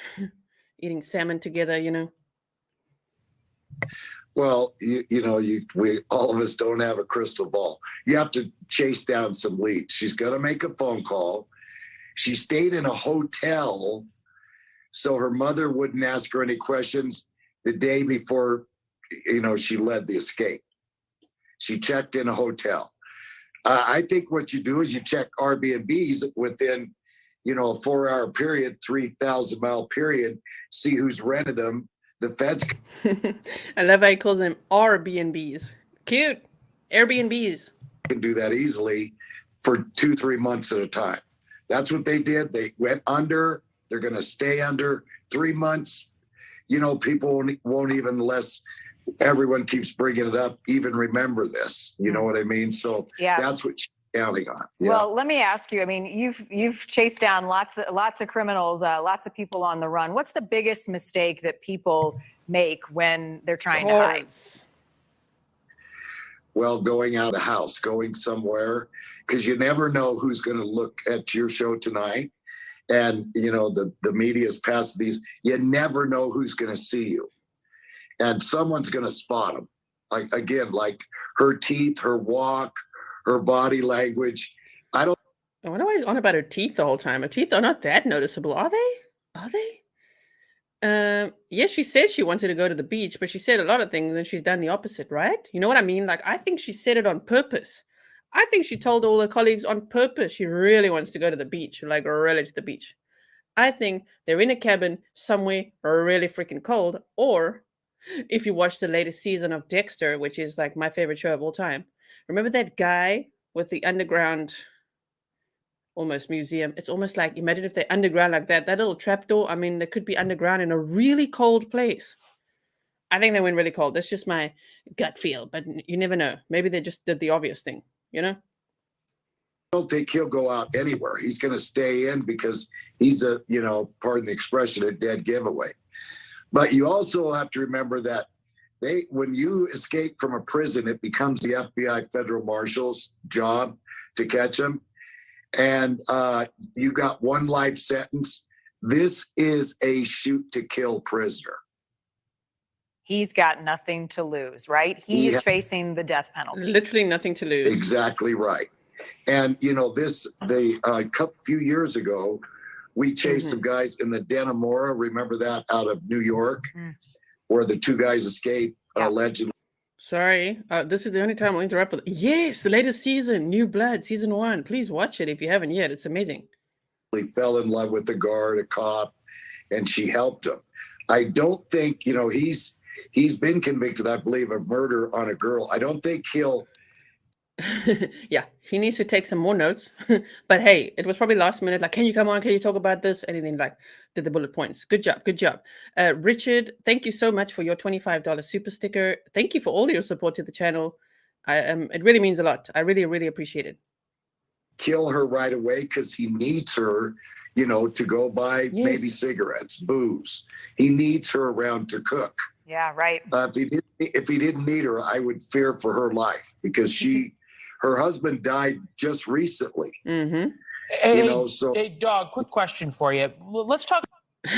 eating salmon together, you know. Well, we all of us don't have a crystal ball. You have to chase down some leads. She's going to make a phone call. She stayed in a hotel, so her mother wouldn't ask her any questions the day before, she led the escape. She checked in a hotel. I think what you do is you check Airbnbs within, a 4-hour period, 3,000-mile period, see who's rented them. The feds. I love how he calls them Airbnbs. Cute. Airbnbs. Can do that easily for 2-3 months at a time. That's what they did. They went under. They're going to stay under 3 months. People won't even, unless everyone keeps bringing it up, even remember this. You know what I mean? So that's what she's counting on. Yeah. Well, let me ask you. I mean, you've chased down lots of criminals, lots of people on the run. What's the biggest mistake that people make when they're trying to hide? Well, going out of the house, going somewhere, because you never know who's going to look at your show tonight. And, the media's passed these. You never know who's going to see you. And someone's going to spot them. Like her teeth, her walk, her body language. I wonder why he's on about her teeth the whole time. Her teeth are not that noticeable, are they? Are they? Yes, she said she wanted to go to the beach, but she said a lot of things and she's done the opposite, right? You know what I mean? Like, I think she said it on purpose. I think she told all her colleagues on purpose she really wants to go to the beach, like really to the beach. I think they're in a cabin somewhere really freaking cold. Or if you watch the latest season of Dexter, which is like my favorite show of all time, remember that guy with the underground almost museum? It's almost like, imagine if they're underground like that little trapdoor. I mean, they could be underground in a really cold place. I think they went really cold. That's just my gut feel, but you never know. Maybe they just did the obvious thing, I don't think he'll go out anywhere. He's going to stay in because he's a, pardon the expression, a dead giveaway. But you also have to remember that when you escape from a prison, it becomes the FBI federal marshal's job to catch them. And you got one life sentence. This is a shoot to kill prisoner. He's got nothing to lose, right? He's facing the death penalty. Literally nothing to lose. Exactly right. And, a few years ago, we chased some guys in the Dannemora. Remember that, out of New York, where the 2 guys escaped allegedly. Sorry, this is the only time I'll interrupt with. Yes, the latest season, New Blood, season 1. Please watch it if you haven't yet. It's amazing. He fell in love with the guard, a cop, and she helped him. I don't think, he's been convicted, I believe, of murder on a girl. I don't think he'll Yeah, he needs to take some more notes. But hey, it was probably last minute. Like, can you come on? Can you talk about this? Anything like did the bullet points. Good job. Good job. Richard, thank you so much for your $25 super sticker. Thank you for all your support to the channel. It really means a lot. I really, really appreciate it. Kill her right away because he needs her, to go buy maybe Yes. cigarettes, booze. He needs her around to cook. Yeah, right. If he didn't need her, I would fear for her life because her husband died just recently. Mm-hmm. Hey, Dog, quick question for you. Let's talk.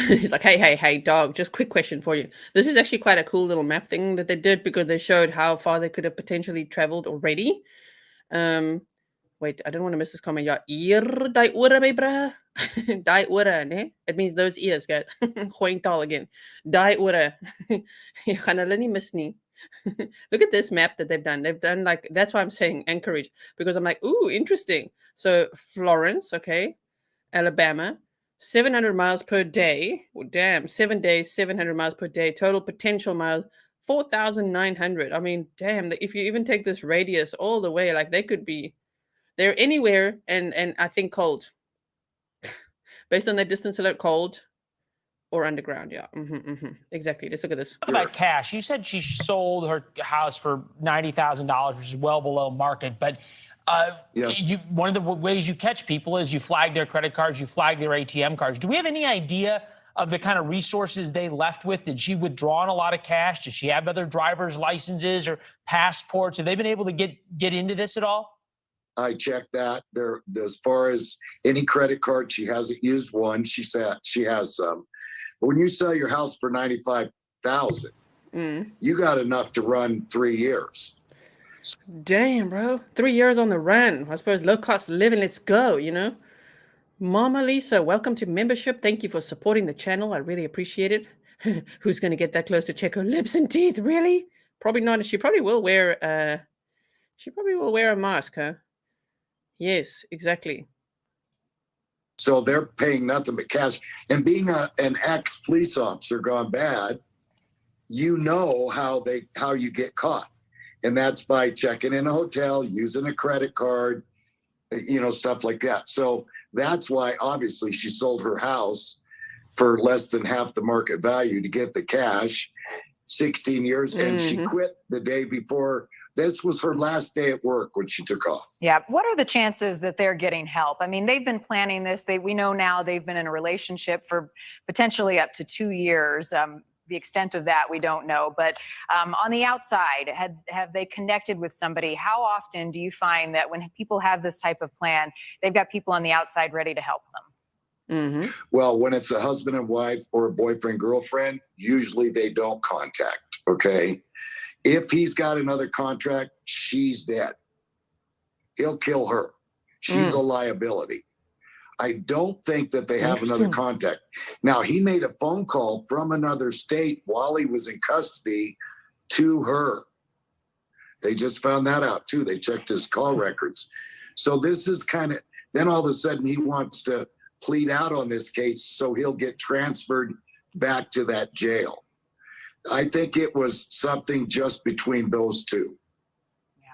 He's like, hey, dog, just quick question for you. This is actually quite a cool little map thing that they did because they showed how far they could have potentially traveled already. Wait, I don't want to miss this comment. Ja, eer die ore my bra. Die ore, ne? It means those ears, guys. Goeie taal again. Die ore. Jy gaan hulle nie mis nie. Look at this map that they've done. They've done like, that's why I'm saying Anchorage, because I'm like, ooh, interesting. So Florence, okay, Alabama, 700 miles per day. Well, damn, 7 days, 700 miles per day. Total potential miles, 4,900. I mean, damn, if you even take this radius all the way, like they're anywhere and I think cold. Based on their distance alert, cold or underground. Yeah, exactly. Let's look at this. Talk about cash. You said she sold her house for $90,000, which is well below market. But Yes. one of the ways you catch people is you flag their credit cards, you flag their ATM cards. Do we have any idea of the kind of resources they left with? Did she withdraw on a lot of cash? Did she have other driver's licenses or passports? Have they been able to get into this at all? I checked that. There, as far as any credit card, she hasn't used one. She said she has some. But when you sell your house for $95,000, you got enough to run 3 years. Damn, bro. 3 years on the run. I suppose low cost living. Let's go, Mama Lisa, welcome to membership. Thank you for supporting the channel. I really appreciate it. Who's going to get that close to check her lips and teeth? Really? Probably not. She probably will wear a mask, huh? Yes, exactly. So they're paying nothing but cash. And being an ex-police officer gone bad, how you get caught. And that's by checking in a hotel, using a credit card, stuff like that. So that's why obviously she sold her house for less than half the market value to get the cash, 16 years. And she quit the day before. This was her last day at work when she took off. Yeah. What are the chances that they're getting help? I mean, they've been planning this. We know now they've been in a relationship for potentially up to 2 years. The extent of that, we don't know. But on the outside, have they connected with somebody? How often do you find that when people have this type of plan, they've got people on the outside ready to help them? Well, when it's a husband and wife or a boyfriend, girlfriend, usually they don't contact, okay? If he's got another contract, she's dead. He'll kill her. She's a liability. I don't think that they have another contact. Now, he made a phone call from another state while he was in custody to her. They just found that out too. They checked his call records. So this is then all of a sudden he wants to plead out on this case so he'll get transferred back to that jail. I think it was something just between those two. Yeah.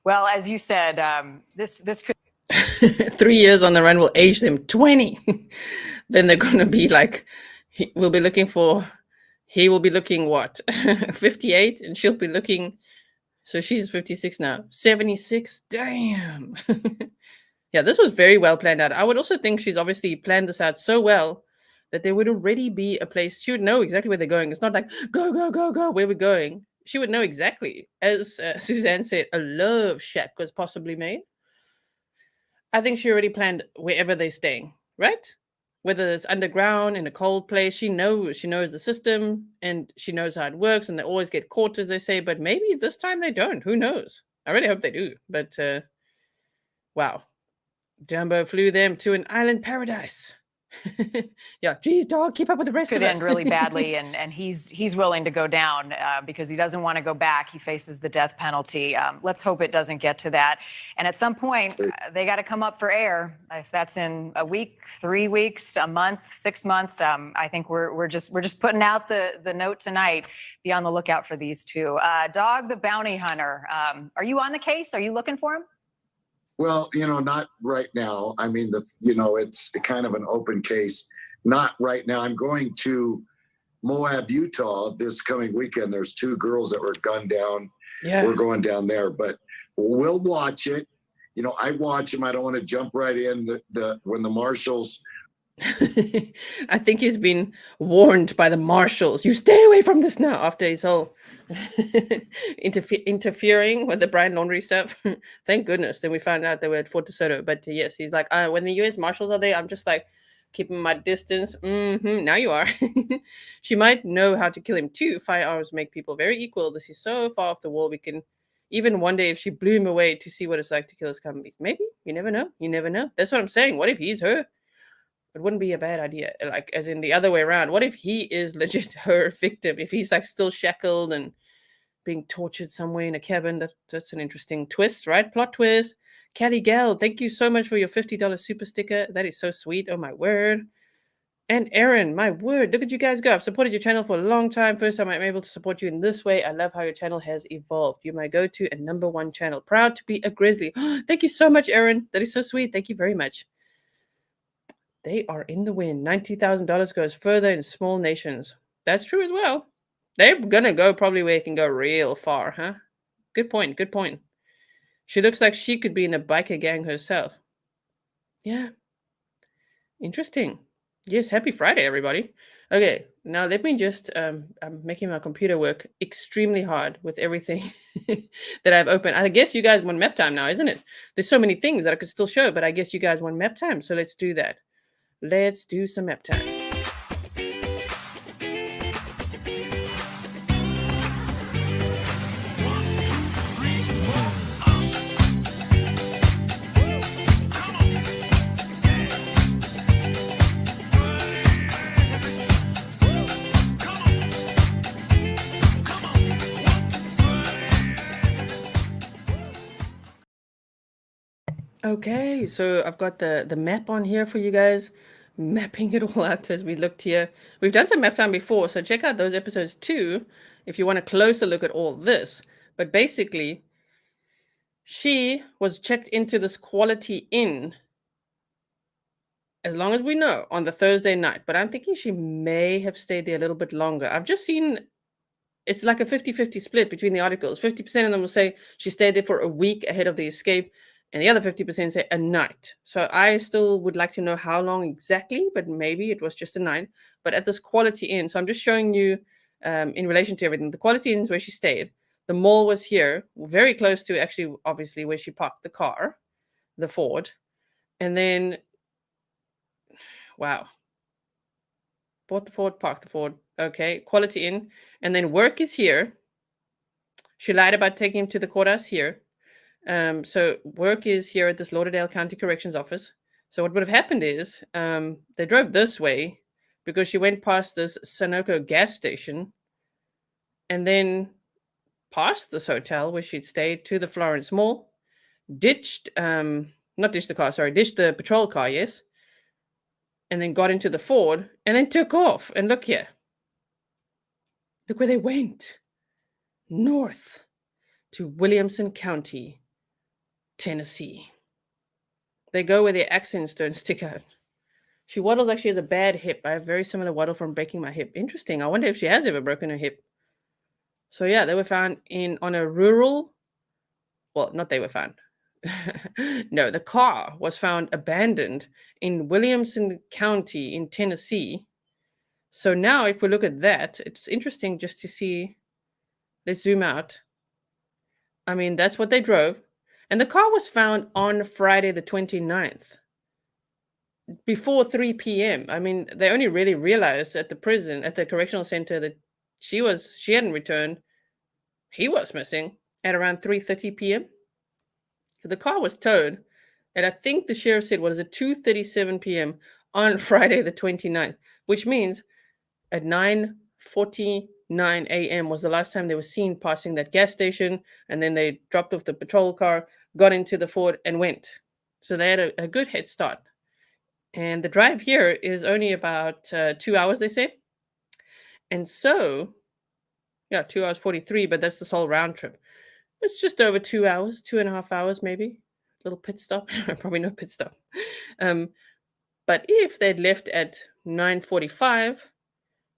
Well, as you said, this could 3 years on the run will age them 20. Then they're going to be like, he will be looking what? 58, and she'll be looking, so she's 56 now, 76. Damn. Yeah, this was very well planned out. I would also think she's obviously planned this out so well that there would already be a place. She would know exactly where they're going. It's not like, go, go, go, go, where we're going. She would know exactly. As Suzanne said, a love shack was possibly made. I think she already planned wherever they're staying, right? Whether it's underground, in a cold place, she knows the system and she knows how it works, and they always get caught, as they say, but maybe this time they don't. Who knows? I really hope they do. But wow. Dumbo flew them to an island paradise. Yeah, geez, dog, keep up with the rest Could of us. end really badly, and he's willing to go down because he doesn't want to go back. He faces the death penalty. Let's hope it doesn't get to that. And at some point, they got to come up for air. If that's in a week, 3 weeks, a month, 6 months, I think we're just putting out the note tonight. Be on the lookout for these two. Dog the bounty hunter. Are you on the case? Are you looking for him? Well, not right now. I mean, it's kind of an open case. Not right now. I'm going to Moab, Utah this coming weekend. There's 2 girls that were gunned down. Yeah. We're going down there, but we'll watch it. I watch them. I don't want to jump right in when the marshals. I think he's been warned by the marshals. You stay away from this now after his whole interfering with the Brian Laundrie stuff. Thank goodness. Then we found out they were at Fort DeSoto. But yes, he's like, when the U.S. Marshals are there, I'm just like keeping my distance. Now you are. She might know how to kill him too. Firearms make people very equal. This is so far off the wall. We can even one day, if she blew him away to see what it's like to kill his companies. Maybe. You never know. You never know. That's what I'm saying. What if he's her? It wouldn't be a bad idea, like as in the other way around. What if he is legit her victim? If he's like still shackled and being tortured somewhere in a cabin, that's an interesting twist, right? Plot twist. Caddy Gal, thank you so much for your $50 super sticker. That is so sweet. Oh my word. And Aaron, my word, look at you guys go. I've supported your channel for a long time. First time I'm able to support you in this way. I love how your channel has evolved. You're my go-to and #1 channel. Proud to be a Grizzly. Thank you so much, Aaron. That is so sweet. Thank you very much. They are in the win. $90,000 goes further in small nations. That's true as well. They're going to go probably where it can go real far, huh? Good point. Good point. She looks like she could be in a biker gang herself. Yeah. Interesting. Yes, happy Friday, everybody. Okay, now let me just, I'm making my computer work extremely hard with everything that I've opened. I guess you guys want map time now, isn't it? There's so many things that I could still show, but I guess you guys want map time, so let's do that. Let's do some map time. Okay, so I've got the map on here for you guys, mapping it all out as we looked here. We've done some map time before, so check out those episodes too if you want a closer look at all this. But basically, she was checked into this Quality Inn, as long as we know, on the Thursday night. But I'm thinking she may have stayed there a little bit longer. I've just seen it's like a 50-50 split between the articles. 50% of them will say she stayed there for a week ahead of the escape, and the other 50% say a night. So I still would like to know how long exactly, but maybe it was just a night. But at this Quality Inn, so I'm just showing you in relation to everything. The Quality Inn is where she stayed. The mall was here, very close to actually, obviously, where she parked the car, the Ford. And then, wow. Bought the Ford, parked the Ford. Okay, Quality Inn. And then work is here. She lied about taking him to the courthouse here. So work is here at this Lauderdale County Corrections Office. So what would have happened is they drove this way because she went past this Sunoco gas station and then past this hotel where she'd stayed to the Florence Mall, ditched, not ditched the car, sorry, ditched the patrol car, yes, and then got into the Ford and then took off. And look here. Look where they went. North to Williamson County, Tennessee. They go where their accents don't stick out. She waddles like she has a bad hip. I have very similar waddle from breaking my hip. Interesting. I wonder if she has ever broken her hip. So yeah, they were found on a rural, well, not they were found. No, the car was found abandoned in Williamson County in Tennessee. So now if we look at that, it's interesting just to see. Let's zoom out. I mean, that's what they drove. And the car was found on Friday the 29th, before 3 p.m. I mean, they only really realized at the prison, at the correctional center, that she hadn't returned. He was missing at around 3:30 p.m. The car was towed, and I think the sheriff said, what is it, 2:37 p.m. on Friday the 29th, which means at 9:49 a.m. was the last time they were seen passing that gas station, and then they dropped off the patrol car, got into the Ford, and went. So they had a good head start. And the drive here is only about 2 hours, they say. And so, yeah, 2 hours 43, but that's this whole round trip. It's just over 2 hours, 2.5 hours maybe. Little pit stop. Probably no pit stop. But if they'd left at 9:45,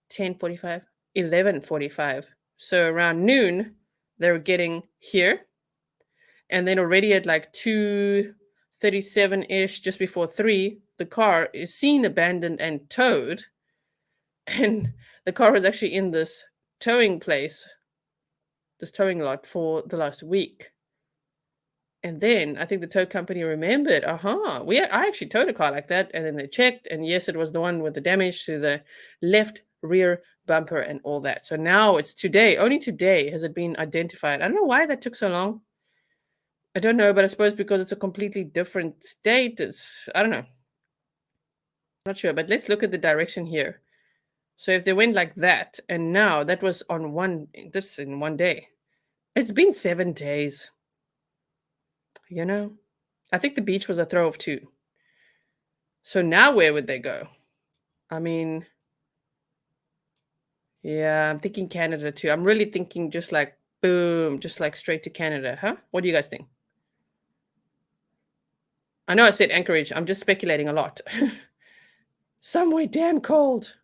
10:45, 11:45, so around noon, they were getting here. And then already at like 2:37-ish, just before 3, the car is seen abandoned and towed. And the car was actually in this towing place, this towing lot, for the last week. And then I think the tow company remembered, I actually towed a car like that. And then they checked, and yes, it was the one with the damage to the left rear bumper and all that. So now it's today, only today has it been identified. I don't know why that took so long. I don't know, but I suppose because it's a completely different state. I don't know. Not sure, but let's look at the direction here. So if they went like that, and now that was in 1 day. It's been 7 days. You know, I think the beach was a throw of 2. So now where would they go? I mean, yeah, I'm thinking Canada too. I'm really thinking just like, boom, just like straight to Canada, huh? What do you guys think? I know I said Anchorage. I'm just speculating a lot. Somewhere damn cold.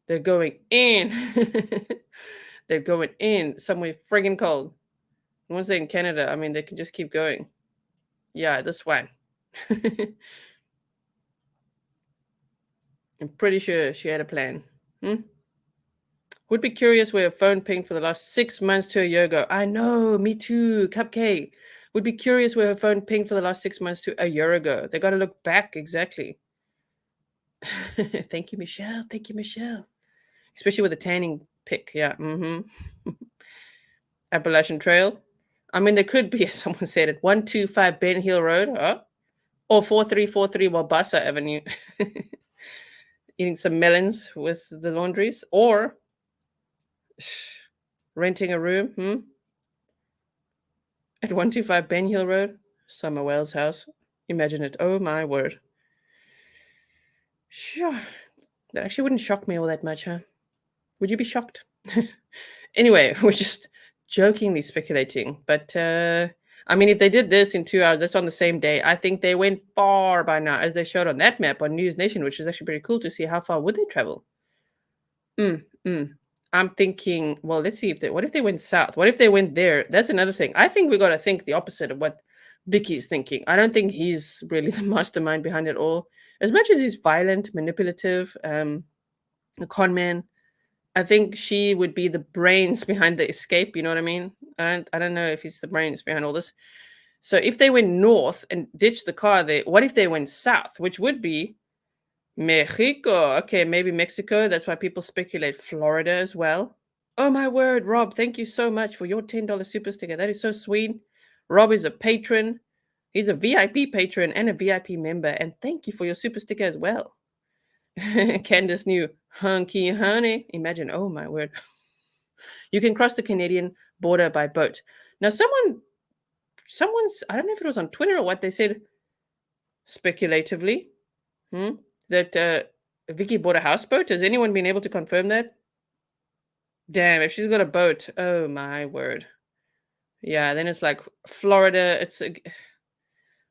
They're going in. They're going in somewhere friggin' cold. Once they're in Canada, I mean, they can just keep going. Yeah, this one. I'm pretty sure she had a plan. Would be curious where her phone pinged for the last 6 months to a year ago. I know, me too, Cupcake. Would be curious where her phone pinged for the last 6 months to a year ago. They got to look back, exactly. Thank you, Michelle. Thank you, Michelle. Especially with the tanning pic. Yeah. Appalachian Trail. I mean, there could be, as someone said, at 125 Ben Hill Road, or 4343 Wabasa Avenue. Eating some melons with the laundries, or renting a room at 125 Ben Hill Road, Summer Wells house. Imagine it. Oh my word. Sure. That actually wouldn't shock me all that much, huh? Would you be shocked? Anyway, we're just jokingly speculating. But I mean, if they did this in 2 hours, that's on the same day. I think they went far by now, as they showed on that map on News Nation, which is actually pretty cool to see how far would they travel. I'm thinking, well, let's see what if they went south? What if they went there? That's another thing. I think we got to think the opposite of what Vicky's thinking. I don't think he's really the mastermind behind it all. As much as he's violent, manipulative, a con man, I think she would be the brains behind the escape. You know what I mean? I don't know if he's the brains behind all this. So if they went north and ditched the car there, what if they went south, which would be Mexico? Okay, maybe Mexico. That's why people speculate Florida as well. Oh my word, Rob, thank you so much for your $10 super sticker. That is so sweet. Rob is a patron. He's a VIP patron and a VIP member. And thank you for your super sticker as well. Candace knew hunky honey. Imagine, oh my word. You can cross the Canadian border by boat. Now, someone's, I don't know if it was on Twitter or what, they said speculatively that Vicky bought a houseboat. Has anyone been able to confirm that? Damn, if she's got a boat, oh my word. Yeah, then it's like Florida.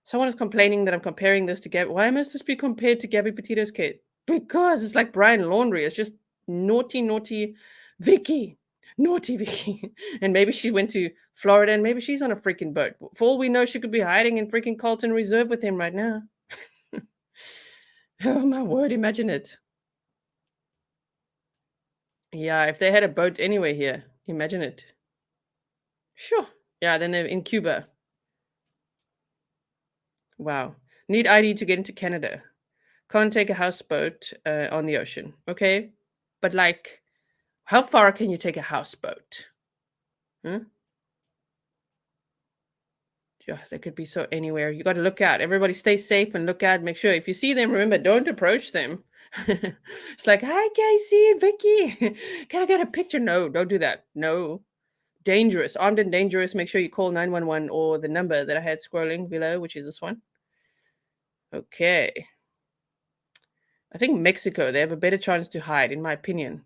Someone is complaining that I'm comparing this to Gabby. Why must this be compared to Gabby Petito's case? Because it's like Brian Laundrie. It's just naughty Vicky. Naughty Vicky. And maybe she went to Florida and maybe she's on a freaking boat. For all we know, she could be hiding in freaking Carlton Reserve with him right now. Oh my word, imagine it. Yeah, if they had a boat anywhere here, imagine it. Sure. Yeah, then they're in Cuba. Wow. Need ID to get into Canada. Can't take a houseboat on the ocean. Okay. But like, how far can you take a houseboat? Yeah, they could be so anywhere. You got to look out. Everybody stay safe and look out. Make sure if you see them, remember, don't approach them. It's like, hi, Casey and Vicky. Can I get a picture? No, don't do that. No. Dangerous, armed and dangerous. Make sure you call 911 or the number that I had scrolling below, which is this one. Okay. I think Mexico, they have a better chance to hide, in my opinion.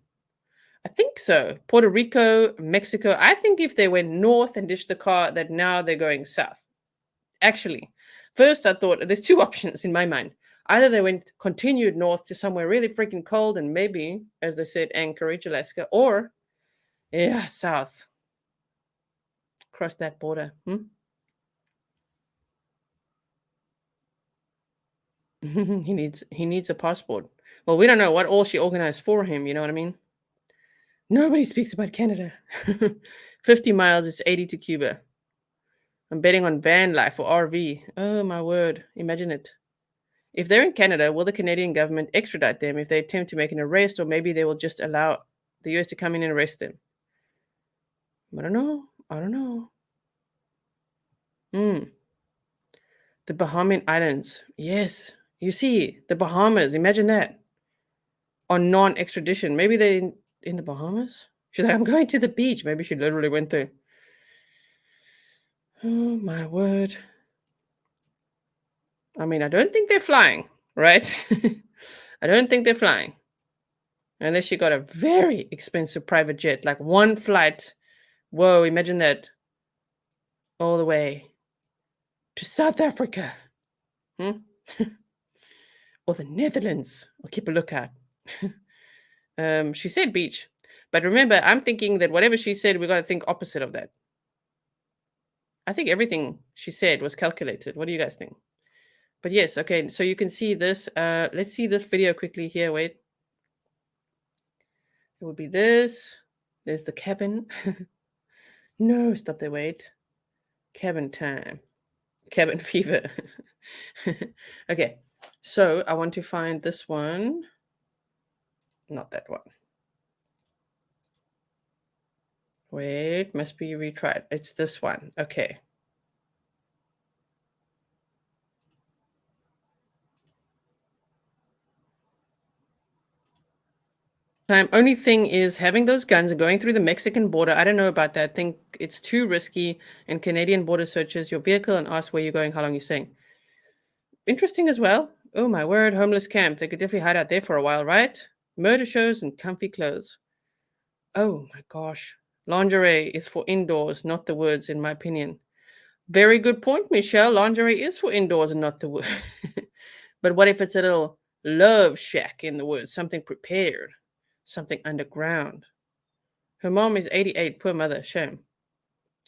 I think so. Puerto Rico, Mexico. I think if they went north and ditched the car, that now they're going south. Actually, first I thought there's two options in my mind. Either they went continued north to somewhere really freaking cold and maybe, as they said, Anchorage, Alaska, or yeah, south. Cross that border. He needs a passport. Well, we don't know what all she organized for him, you know what I mean? Nobody speaks about Canada. 50 miles, it's 80 to Cuba. I'm betting on van life or RV. Oh my word, imagine it. If they're in Canada, will the Canadian government extradite them if they attempt to make an arrest, or maybe they will just allow the US to come in and arrest them? I don't know. The Bahamian Islands. Yes. You see, the Bahamas, imagine that. On non-extradition. Maybe they in the Bahamas? She's like, I'm going to the beach. Maybe she literally went there. Oh my word. I mean, I don't think they're flying, right? I don't think they're flying. Unless she got a very expensive private jet, like one flight. Whoa, imagine that. All the way to South Africa. Or the Netherlands. I'll keep a lookout. She said beach. But remember, I'm thinking that whatever she said, we got to think opposite of that. I think everything she said was calculated. What do you guys think? But yes, okay, so you can see this. Let's see this video quickly here. Wait. It would be this. There's the cabin. No, stop there, wait. Cabin time. Cabin fever. Okay, so I want to find this one. Not that one. Wait, must be retried. It's this one. Okay. Only thing is having those guns and going through the Mexican border. I don't know about that. I think it's too risky. And Canadian border searches your vehicle and ask where you're going, how long you're staying. Interesting as well. Oh my word, homeless camp. They could definitely hide out there for a while, right? Murder shows and comfy clothes. Oh my gosh. Lingerie is for indoors, not the woods, in my opinion. Very good point, Michelle. Lingerie is for indoors and not the woods. But what if it's a little love shack in the woods, something prepared? Something underground. Her mom is 88. Poor mother. Shame.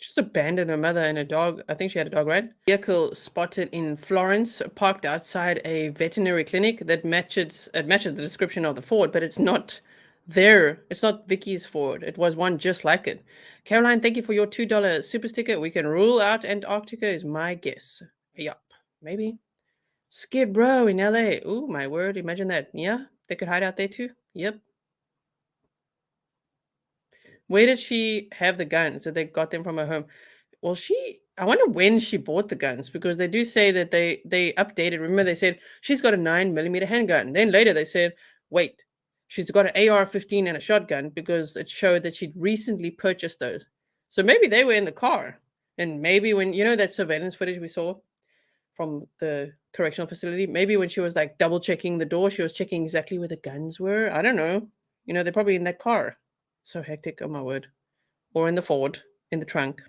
She's abandoned her mother and a dog. I think she had a dog, right? Vehicle spotted in Florence, parked outside a veterinary clinic that matches the description of the Ford, but it's not there. It's not Vicky's Ford. It was one just like it. Caroline, thank you for your $2 super sticker. We can rule out Antarctica is my guess. Yup. Maybe. Skid Row in LA. Ooh, my word. Imagine that. Yeah, they could hide out there too. Yep. Where did she have the guns? That they got them from her home? Well, I wonder when she bought the guns, because they do say that they updated. Remember, they said she's got a 9mm handgun. Then later they said, wait, she's got an AR-15 and a shotgun, because it showed that she'd recently purchased those. So maybe they were in the car. And maybe when, you know, that surveillance footage we saw from the correctional facility, maybe when she was like double checking the door, she was checking exactly where the guns were. I don't know. You know, they're probably in that car. So hectic, oh my word. Or in the Ford, in the trunk.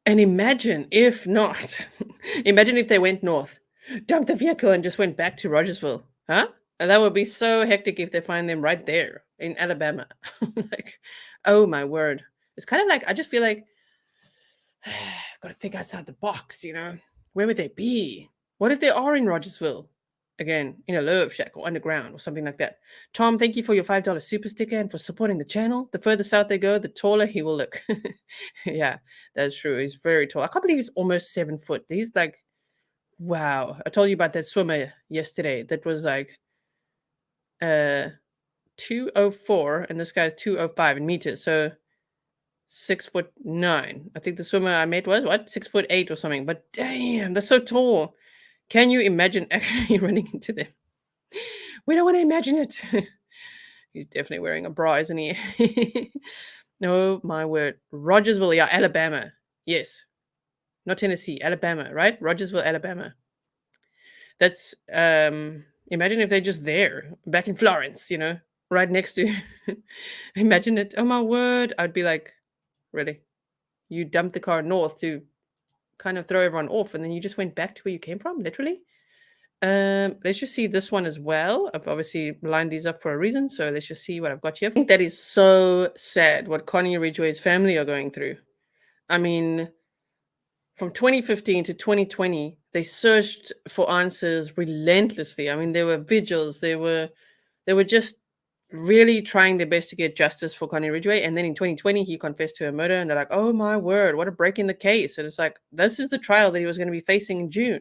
And imagine if not. Imagine if they went north, dumped the vehicle and just went back to Rogersville. Huh? And that would be so hectic if they find them right there in Alabama. Like, oh my word. It's kind of like, I just feel like, I've got to think outside the box, you know? Where would they be? What if they are in Rogersville? Again, in a love shack or underground or something like that. Tom, thank you for your $5 super sticker and for supporting the channel. The further south they go, the taller he will look. Yeah, that's true. He's very tall. I can't believe he's almost 7 foot. He's like, wow. I told you about that swimmer yesterday that was like 204, and this guy's 205 in meters. So 6'9". I think the swimmer I met was what, 6'8" or something. But damn, they're so tall. Can you imagine actually running into them? We don't want to imagine it. He's definitely wearing a bra, isn't he? No, my word. Rogersville, yeah, Alabama. Yes. Not Tennessee, Alabama, right? Rogersville, Alabama. That's imagine if they're just there, back in Florence, right next to imagine it. Oh my word. I'd be like, really? You dumped the car north to kind of throw everyone off, and then you just went back to where you came from, literally. Let's just see this one as well. I've obviously lined these up for a reason, so let's just see what I've got here. I think that is so sad what Connie Ridgway's family are going through. I mean, from 2015 to 2020, they searched for answers relentlessly. I mean, there were vigils, they were just really trying their best to get justice for Connie Ridgway. And then in 2020, he confessed to her murder, and they're like, oh my word, what a break in the case. And it's like, this is the trial that he was going to be facing in June.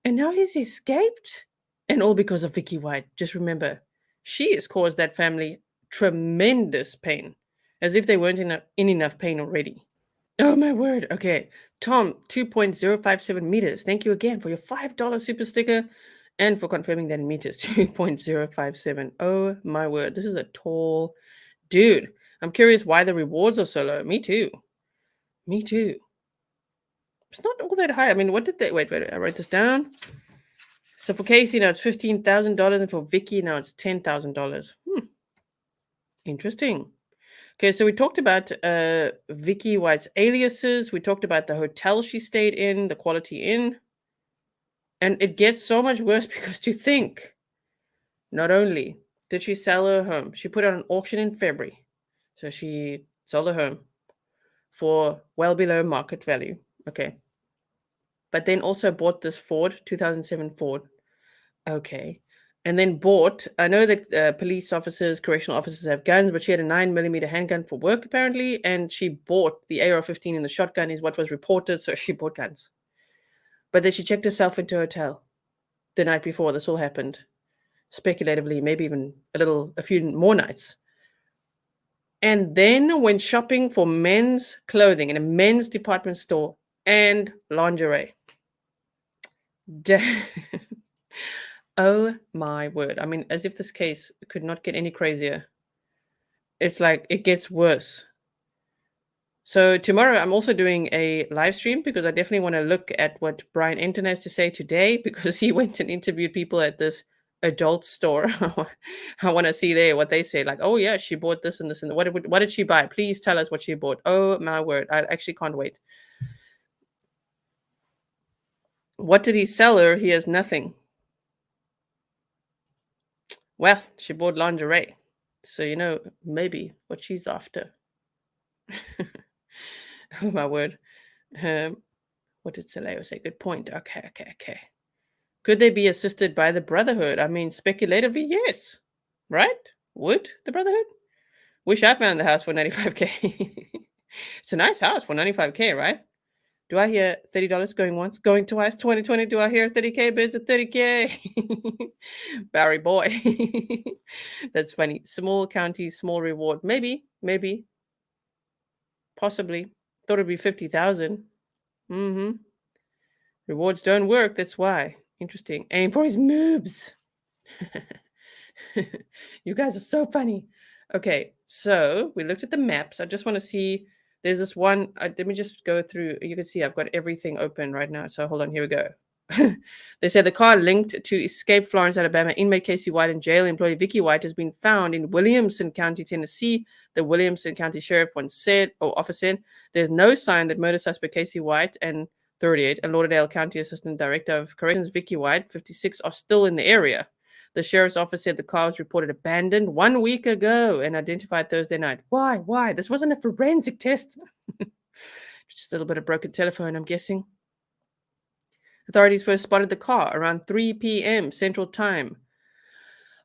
And now he's escaped. And all because of Vicky White. Just remember, she has caused that family tremendous pain, as if they weren't in enough pain already. Oh my word. Okay. Tom, 2.057 meters. Thank you again for your $5 super sticker and for confirming that in meters. 2.057. Oh my word. This is a tall dude. I'm curious why the rewards are so low. Me too. Me too. It's not all that high. I mean, what did they... Wait. I wrote this down. So for Casey, now it's $15,000. And for Vicky, now it's $10,000. Interesting. Okay, so we talked about Vicky White's aliases. We talked about the hotel she stayed in, the Quality Inn. And it gets so much worse because to think, not only did she sell her home, she put out an auction in February. So she sold her home for well below market value. Okay. But then also bought this Ford, 2007 Ford. Okay. And then bought, I know that police officers, correctional officers have guns, but she had a 9mm handgun for work apparently, and she bought the AR-15 and the shotgun is what was reported, so she bought guns. But then she checked herself into a hotel the night before this all happened, speculatively, maybe even a few more nights. And then went shopping for men's clothing in a men's department store and lingerie. Oh my word. I mean, as if this case could not get any crazier. It's like, it gets worse. So tomorrow I'm also doing a live stream because I definitely want to look at what Brian Enton has to say today, because he went and interviewed people at this adult store. I want to see there what they say. Like, oh yeah, she bought this and this and what did she buy? Please tell us what she bought. Oh my word. I actually can't wait. What did he sell her? He has nothing. Well, she bought lingerie. So, maybe what she's after. Oh, my word. What did Saleo say? Good point. Okay. Could they be assisted by the Brotherhood? I mean, speculatively, yes. Right? Would the Brotherhood? Wish I found the house for $95K. It's a nice house for $95K, right? Do I hear $30 going once, going twice? 2020, do I hear 30K bids at 30K? Barry boy. That's funny. Small county, small reward. Maybe. Possibly. Thought it'd be 50,000. Rewards don't work. That's why. Interesting. Aim for his moobs. You guys are so funny. Okay, so we looked at the maps. I just want to see. There's this one. Let me just go through. You can see I've got everything open right now. So hold on. Here we go. They said the car linked to escaped Florence, Alabama inmate Casey White and jail employee Vicky White has been found in Williamson County, Tennessee. The Williamson County Sheriff once said, or officer said, there's no sign that murder suspect Casey White and 38 and Lauderdale County Assistant Director of Corrections Vicky White, 56, are still in the area. The sheriff's office said the car was reported abandoned 1 week ago and identified Thursday night. Why? This wasn't a forensic test. Just a little bit of broken telephone, I'm guessing. Authorities first spotted the car around 3 p.m. Central Time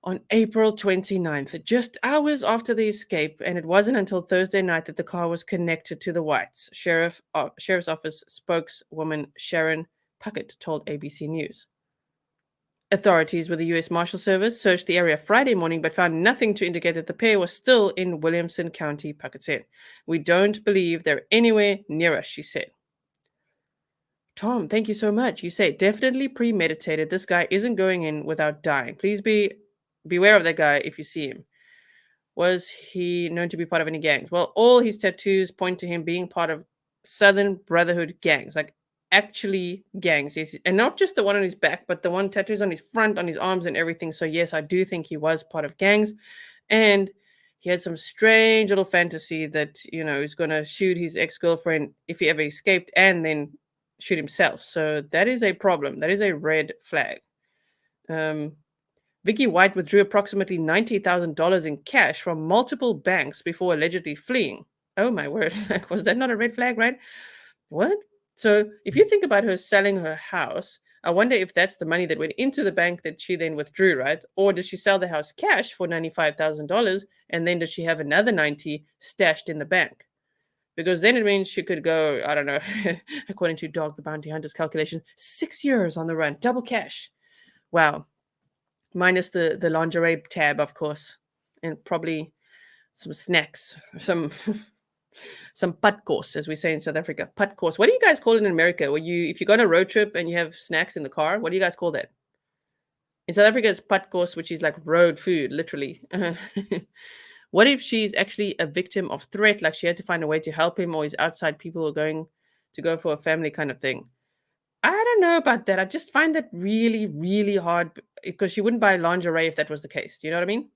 on April 29th, just hours after the escape, and it wasn't until Thursday night that the car was connected to the Whites. Sheriff's Office spokeswoman Sharon Puckett told ABC News. Authorities with the U.S. Marshal Service searched the area Friday morning but found nothing to indicate that the pair was still in Williamson County, Puckett said. We don't believe they're anywhere near us, she said. Tom, thank you so much. You say definitely premeditated. This guy isn't going in without dying. Please beware of that guy if you see him. Was he known to be part of any gangs? Well, all his tattoos point to him being part of Southern Brotherhood gangs, like actually gangs. Yes, and not just the one on his back, but the one tattoos on his front, on his arms, and everything. So yes, I do think he was part of gangs, and he had some strange little fantasy that he's going to shoot his ex-girlfriend if he ever escaped, and then shoot himself. So that is a problem. That is a red flag. Vicky White withdrew approximately $90,000 in cash from multiple banks before allegedly fleeing. Oh my word. Was that not a red flag, right? What? So if you think about her selling her house, I wonder if that's the money that went into the bank that she then withdrew, right? Or did she sell the house cash for $95,000 and then did she have another 90 stashed in the bank? Because then it means she could go, I don't know, according to Dog the Bounty Hunter's calculation, 6 years on the run, double cash. Wow. Minus the lingerie tab, of course, and probably some snacks, some padkos, as we say in South Africa. Padkos. What do you guys call it in America? If you go on a road trip and you have snacks in the car, what do you guys call that? In South Africa, it's padkos, which is like road food, literally. What if she's actually a victim of threat, like she had to find a way to help him, or he's outside people are going to go for a family kind of thing? I don't know about that. I just find that really, really hard because she wouldn't buy lingerie if that was the case. Do you know what I mean?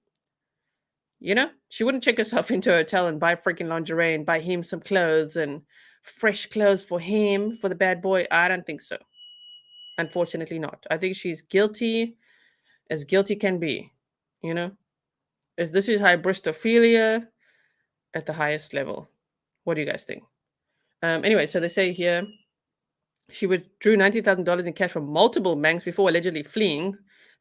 She wouldn't check herself into a hotel and buy freaking lingerie and buy him some clothes and fresh clothes for him, for the bad boy. I don't think so. Unfortunately not. I think she's guilty as guilty can be, This is hybristophilia at the highest level. What do you guys think? Anyway, so they say here, she withdrew $90,000 in cash from multiple banks before allegedly fleeing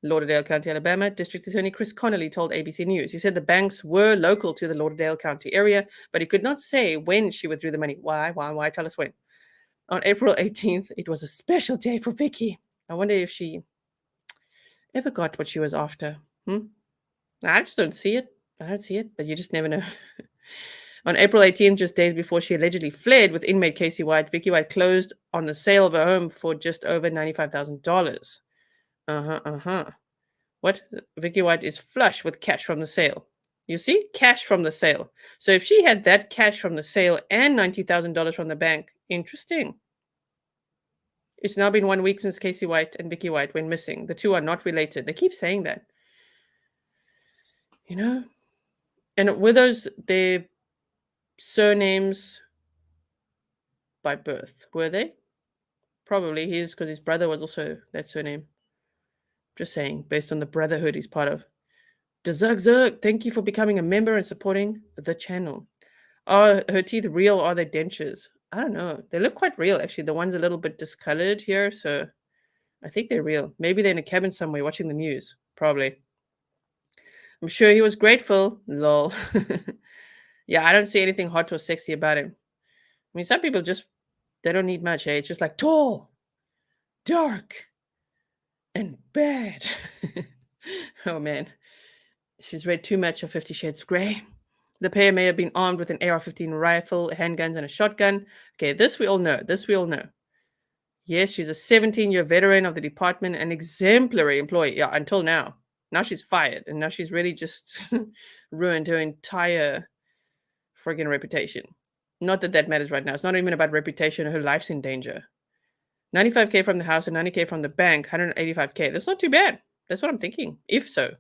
Lauderdale County, Alabama. District Attorney Chris Connolly told ABC News. He said the banks were local to the Lauderdale County area, but he could not say when she withdrew the money. Why? Tell us when. On April 18th, it was a special day for Vicky. I wonder if she ever got what she was after. I just don't see it. I don't see it, but you just never know. On April 18th, just days before she allegedly fled with inmate Casey White, Vicky White closed on the sale of her home for just over $95,000. What? Vicky White is flush with cash from the sale. You see? Cash from the sale. So if she had that cash from the sale and $90,000 from the bank, interesting. It's now been 1 week since Casey White and Vicky White went missing. The two are not related. They keep saying that. And were those their surnames by birth? Were they? Probably his, because his brother was also that surname. Just saying, based on the brotherhood he's part of. Zerg, thank you for becoming a member and supporting the channel. Are her teeth real or are they dentures? I don't know. They look quite real, actually. The one's a little bit discolored here, so I think they're real. Maybe they're in a cabin somewhere watching the news. Probably. I'm sure he was grateful. Lol. Yeah, I don't see anything hot or sexy about him. I mean, some people they don't need much, eh? It's just like tall, dark, and bad. Oh, man. She's read too much of 50 Shades of Grey. The pair may have been armed with an AR-15 rifle, handguns, and a shotgun. Okay, this we all know. Yes, she's a 17-year veteran of the department, an exemplary employee. Yeah, until now. Now she's fired, and now she's really just ruined her entire friggin' reputation. Not that that matters right now. It's not even about reputation. Her life's in danger. $95K from the house and $90K from the bank, $185K. That's not too bad. That's what I'm thinking. If so.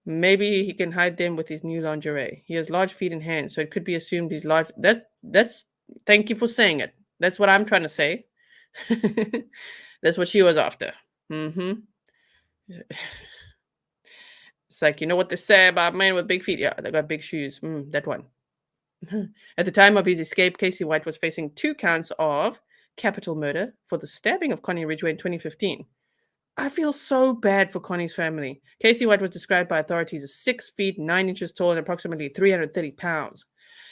Maybe he can hide them with his new lingerie. He has large feet and hands, so it could be assumed he's large. That's. Thank you for saying it. That's what I'm trying to say. That's what she was after. It's like, you know what they say about men with big feet? Yeah, they got big shoes. That one. At the time of his escape, Casey White was facing 2 counts of capital murder for the stabbing of Connie Ridgway in 2015. I feel so bad for Connie's family. Casey White was described by authorities as 6 feet 9 inches tall and approximately 330 pounds.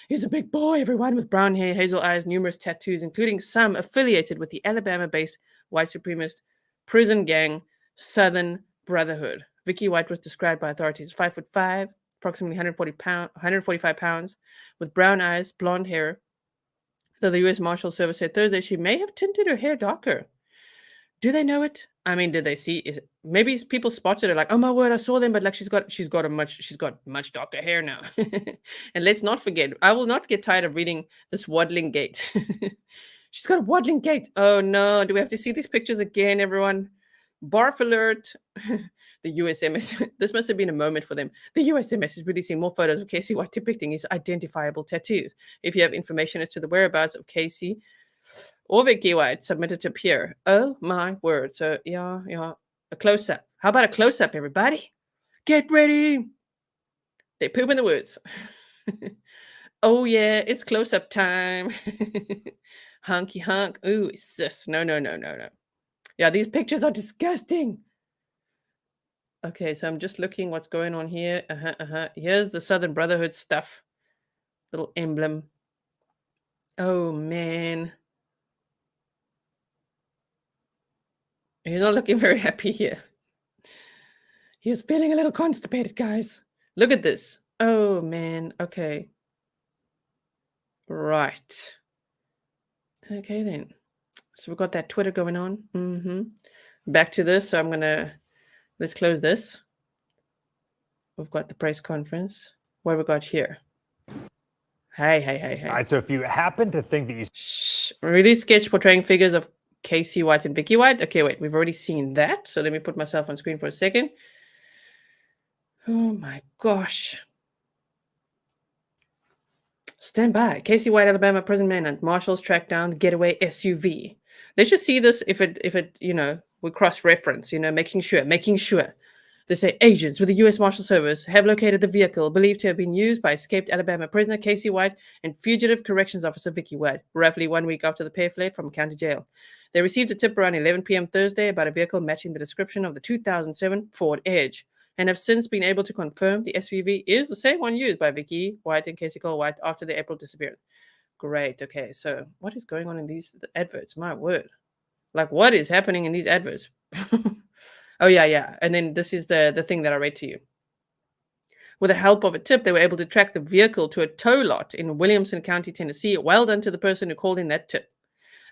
He's a big boy, everyone, with brown hair, hazel eyes, numerous tattoos, including some affiliated with the Alabama-based white supremacist prison gang, Southern Brotherhood. Vicky White was described by authorities as 5'5", approximately 145 pounds, with brown eyes, blonde hair. Though the U.S. Marshal Service said Thursday she may have tinted her hair darker. Do they know it? I mean, did they see? Maybe people spotted her like, oh my word, I saw them, but like she's got much darker hair now. And let's not forget, I will not get tired of reading this waddling gait. She's got a waddling gait. Oh no, do we have to see these pictures again, everyone? Barf alert. The USMS. This must have been a moment for them. The USMS is releasing more photos of Casey White depicting his identifiable tattoos. If you have information as to the whereabouts of Casey or Vicky White, submit it to Pierre. Oh my word. So yeah, a close-up. How about a close-up, everybody? Get ready. They poop in the woods. Oh yeah, it's close-up time. Hunky hunk. Ooh, sis. No. Yeah, these pictures are disgusting. Okay, so I'm just looking what's going on here. Here's the Southern Brotherhood stuff. Little emblem. Oh, man. He's not looking very happy here. He was feeling a little constipated, guys. Look at this. Oh, man. Okay. Right. Okay, then. So we've got that Twitter going on. Back to this. So I'm going to... Let's close this. We've got the press conference. What have we got here? Hey. All right, so if you happen to think that you... Release sketch portraying figures of Casey White and Vicky White. Okay, wait, we've already seen that. So let me put myself on screen for a second. Oh my gosh. Stand by. Casey White, Alabama prison manhunt. Marshals track down the getaway SUV. Let's just see this if it we cross-reference, making sure. They say agents with the U.S. Marshal Service have located the vehicle believed to have been used by escaped Alabama prisoner Casey White and fugitive corrections officer Vicky White, roughly 1 week after the pair fled from county jail. They received a tip around 11 p.m. Thursday about a vehicle matching the description of the 2007 Ford Edge and have since been able to confirm the SUV is the same one used by Vicky White and Casey Cole White after their April disappearance. Great. Okay, so what is going on in these adverts? My word. Like, what is happening in these adverts? Oh, yeah. And then this is the thing that I read to you. With the help of a tip, they were able to track the vehicle to a tow lot in Williamson County, Tennessee. Well done to the person who called in that tip.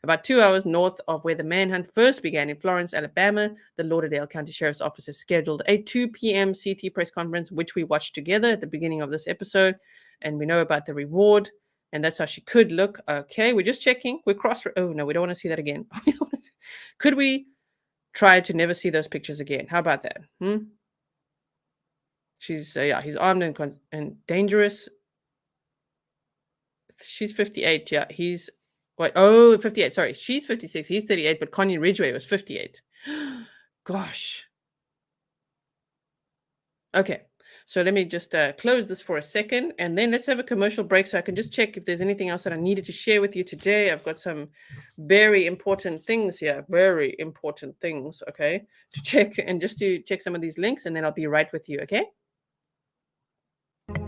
About 2 hours north of where the manhunt first began in Florence, Alabama, the Lauderdale County Sheriff's Office has scheduled a 2 p.m. CT press conference, which we watched together at the beginning of this episode. And we know about the reward. And that's how she could look. Okay, we're just checking. Oh, no, we don't want to see that again. Could we try to never see those pictures again? How about that? She's, he's armed and dangerous. She's 58. Yeah, he's, 58. Sorry, she's 56. He's 38, but Connie Ridgway was 58. Gosh. Okay. So let me just close this for a second, and then let's have a commercial break so I can just check if there's anything else that I needed to share with you today. I've got some very important things here, okay, to check, and just to check some of these links, and then I'll be right with you, okay?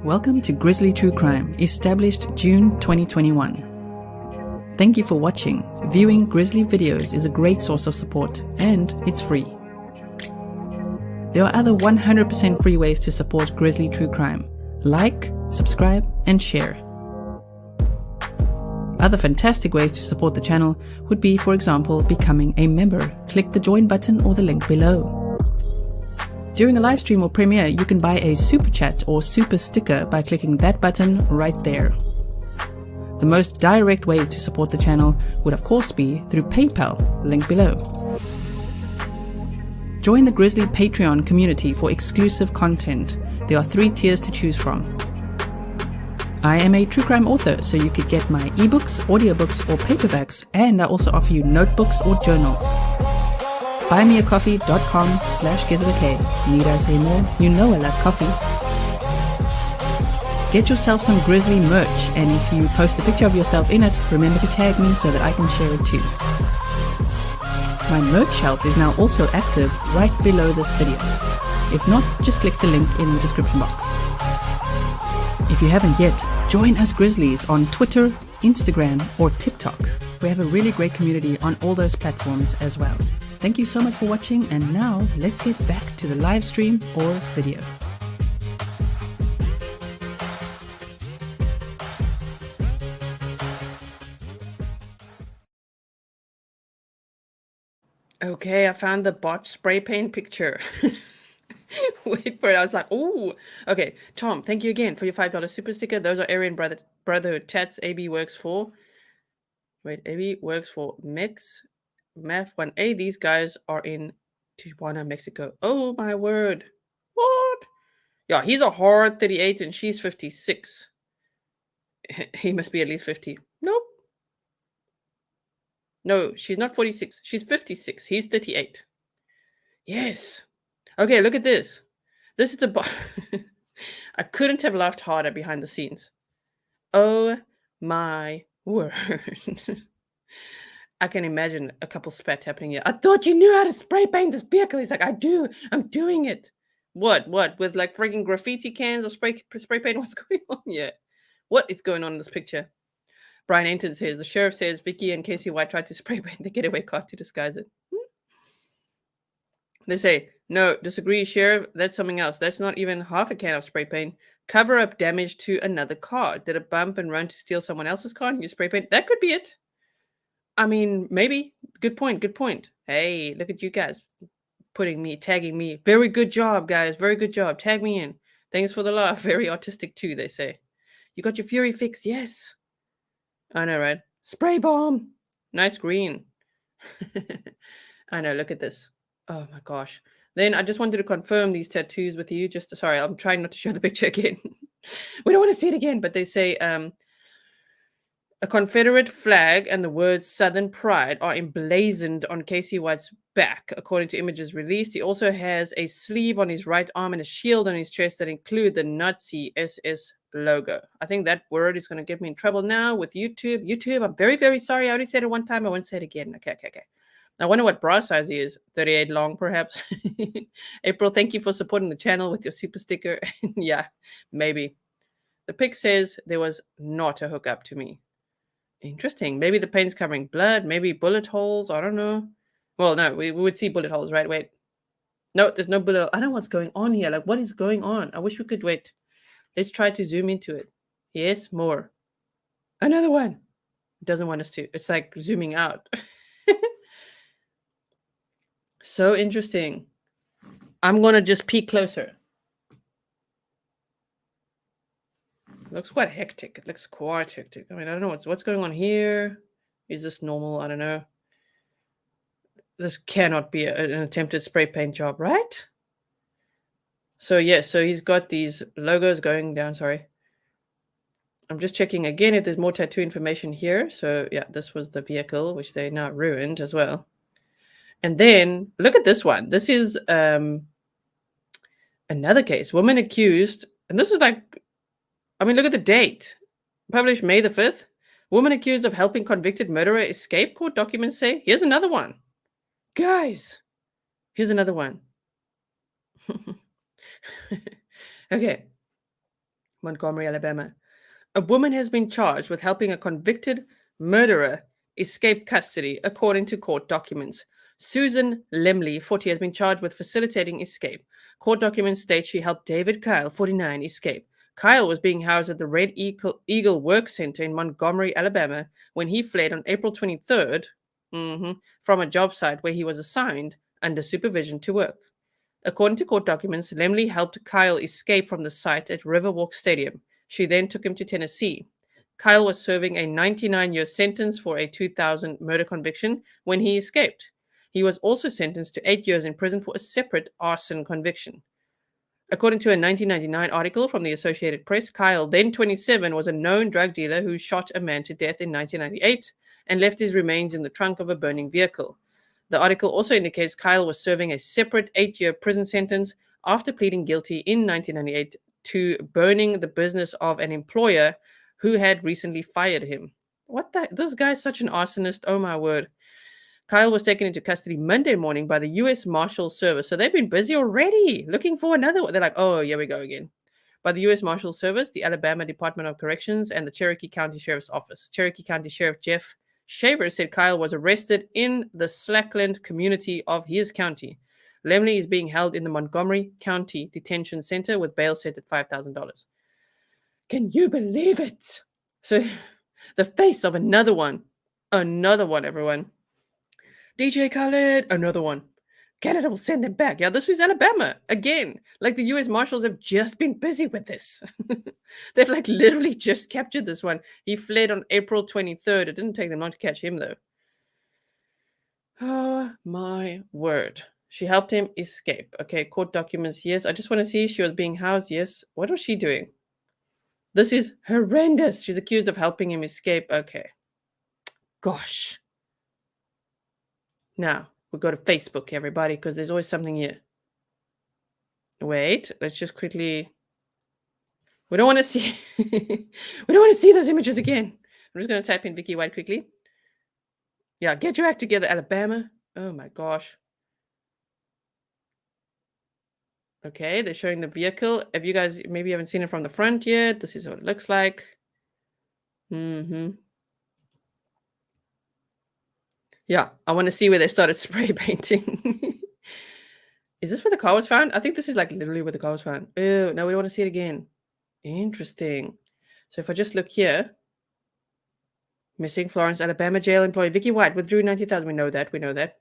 Welcome to Grizzly True Crime, established June 2021. Thank you for watching. Viewing Grizzly videos is a great source of support, and it's free. There are other 100% free ways to support Grizzly True Crime. Like, subscribe, and share. Other fantastic ways to support the channel would be, for example, becoming a member. Click the join button or the link below. During a live stream or premiere, you can buy a super chat or super sticker by clicking that button right there. The most direct way to support the channel would of course be through PayPal, link below. Join the Grizzly Patreon community for exclusive content. There are 3 tiers to choose from. I am a true crime author, so you could get my ebooks, audiobooks, or paperbacks, and I also offer you notebooks or journals. buymeacoffee.com/Gisela K. Need I say more? You know I love coffee. Get yourself some Grizzly merch, and if you post a picture of yourself in it, remember to tag me so that I can share it too. My merch shelf is now also active right below this video. If not, just click the link in the description box. If you haven't yet, join us Grizzlies on Twitter, Instagram, or TikTok. We have a really great community on all those platforms as well. Thank you so much for watching, and now let's get back to the live stream or video. Okay, I found the bot spray paint picture. Wait for it. I was like, oh, okay. Tom, thank you again for your $5 super sticker. Those are Aryan Brotherhood chats. AB works for. Wait, AB works for Mix Math 1A. These guys are in Tijuana, Mexico. Oh my word. What? Yeah, he's a hard 38 and she's 56. He must be at least 50. Nope. No, she's not 46. She's 56. He's 38. Yes. Okay, look at this. This is the I couldn't have laughed harder behind the scenes. Oh my word. I can imagine a couple spat happening here. I thought you knew how to spray paint this vehicle. He's like, I do. I'm doing it. What? With like freaking graffiti cans or spray paint? What's going on here? What is going on in this picture? Brian Enton says, the sheriff says Vicky and Casey White tried to spray paint the getaway car to disguise it. They say, no, disagree, sheriff. That's something else. That's not even half a can of spray paint. Cover up damage to another car. Did a bump and run to steal someone else's car and you spray paint? That could be it. I mean, maybe. Good point. Good point. Hey, look at you guys tagging me. Very good job, guys. Very good job. Tag me in. Thanks for the laugh. Very autistic too, they say. You got your Fury fix? Yes. I know, right? Spray bomb. Nice green. I know, look at this. Oh my gosh. Then I just wanted to confirm these tattoos with you. Sorry, I'm trying not to show the picture again. We don't want to see it again, but they say a Confederate flag and the words Southern Pride are emblazoned on Casey White's back, according to images released. He also has a sleeve on his right arm and a shield on his chest that include the Nazi SS logo. I think that word is going to get me in trouble now with YouTube. YouTube, I'm very, very sorry. I already said it one time. I won't say it again. Okay. I wonder what bra size he is. 38 long, perhaps. April, thank you for supporting the channel with your super sticker. Yeah, maybe. The pic says there was not a hookup to me. Interesting. Maybe the paint's covering blood. Maybe bullet holes. I don't know. Well, no, we would see bullet holes, right? Wait. No, there's no bullet hole. I don't know what's going on here. Like, what is going on? I wish we could wait. Let's try to zoom into it. Yes, more. Another one. It doesn't want us to. It's like zooming out. So interesting. I'm going to just peek closer. It looks quite hectic. It looks quite hectic. I mean, I don't know what's going on here. Is this normal? I don't know. This cannot be an attempted spray paint job, right? So, yes. So he's got these logos going down. Sorry. I'm just checking again if there's more tattoo information here. So, yeah, this was the vehicle, which they now ruined as well. And then look at this one. This is another case. Woman accused. And this is like, I mean, look at the date. Published May the 5th. Woman accused of helping convicted murderer escape, court documents say. Here's another one. Guys, here's another one. Okay. Montgomery, Alabama. A woman has been charged with helping a convicted murderer escape custody, according to court documents. Susan Lemley, 40, has been charged with facilitating escape. Court documents state she helped David Kyle, 49, escape. Kyle was being housed at the Red Eagle Work Center in Montgomery, Alabama, when he fled on April 23rd from a job site where he was assigned under supervision to work. According to court documents, Lemley helped Kyle escape from the site at Riverwalk Stadium. She then took him to Tennessee. Kyle was serving a 99-year sentence for a 2000 murder conviction when he escaped. He was also sentenced to 8 years in prison for a separate arson conviction. According to a 1999 article from the Associated Press, Kyle, then 27, was a known drug dealer who shot a man to death in 1998 and left his remains in the trunk of a burning vehicle. The article also indicates Kyle was serving a separate 8-year prison sentence after pleading guilty in 1998 to burning the business of an employer who had recently fired him. What the? This guy's such an arsonist. Oh, my word. Kyle was taken into custody Monday morning by the U.S. Marshal Service. So they've been busy already looking for another one. They're like, oh, here we go again. By the U.S. Marshal Service, the Alabama Department of Corrections, and the Cherokee County Sheriff's Office. Cherokee County Sheriff Jeff Shaver said Kyle was arrested in the Slackland community of his county. Lemley is being held in the Montgomery County Detention Center with bail set at $5,000. Can you believe it? So the face of another one, everyone. DJ Khaled, another one. Canada will send them back. Yeah, this was Alabama again. Like the U.S. Marshals have just been busy with this. They've like literally just captured this one. He fled on April 23rd. It didn't take them long to catch him though. Oh my word. She helped him escape. Okay, court documents. Yes, I just want to see she was being housed. Yes. What was she doing? This is horrendous. She's accused of helping him escape. Okay. Gosh. Now, we'll go to Facebook, everybody, because there's always something here. Wait, let's just quickly... We don't want to see... we don't want to see those images again. I'm just going to type in Vicky White quickly. Yeah, get your act together, Alabama. Oh my gosh. Okay, they're showing the vehicle. If you guys maybe haven't seen it from the front yet, this is what it looks like. Yeah, I want to see where they started spray painting. Is this where the car was found? I think this is like literally where the car was found. Oh, no, we don't want to see it again. Interesting. So if I just look here. Missing Florence, Alabama jail employee Vicky White withdrew $90,000. We know that.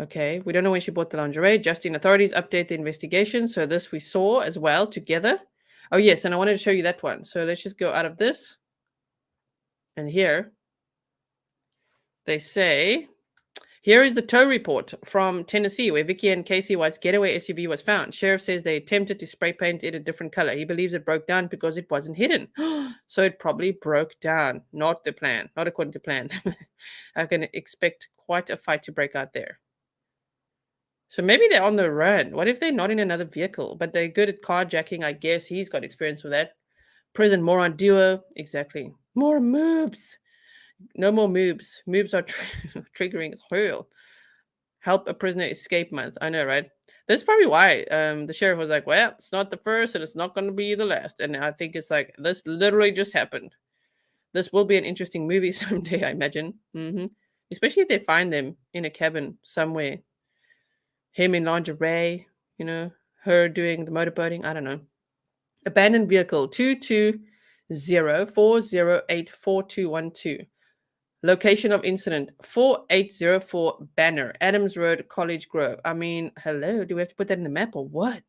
Okay, we don't know when she bought the lingerie. Justin authorities update the investigation. So this we saw as well together. Oh, yes, and I wanted to show you that one. So let's just go out of this. And here. They say, here is the tow report from Tennessee where Vicky and Casey White's getaway SUV was found. Sheriff says they attempted to spray paint it a different color. He believes it broke down because it wasn't hidden. So it probably broke down. Not the plan. Not according to plan. I can expect quite a fight to break out there. So maybe they're on the run. What if they're not in another vehicle, but they're good at carjacking? I guess he's got experience with that. Prison moron duo. Exactly. More moves. No more moobs. Moobs are triggering as hell. Help a prisoner escape month. I know, right? That's probably why the sheriff was like, well, it's not the first and it's not going to be the last. And I think it's like, this literally just happened. This will be an interesting movie someday, I imagine. Especially if they find them in a cabin somewhere. Him in lingerie, you know, her doing the motorboating. I don't know. Abandoned vehicle 220-408-4212. Location of incident, 4804 Banner, Adams Road, College Grove. I mean, hello, do we have to put that in the map or what?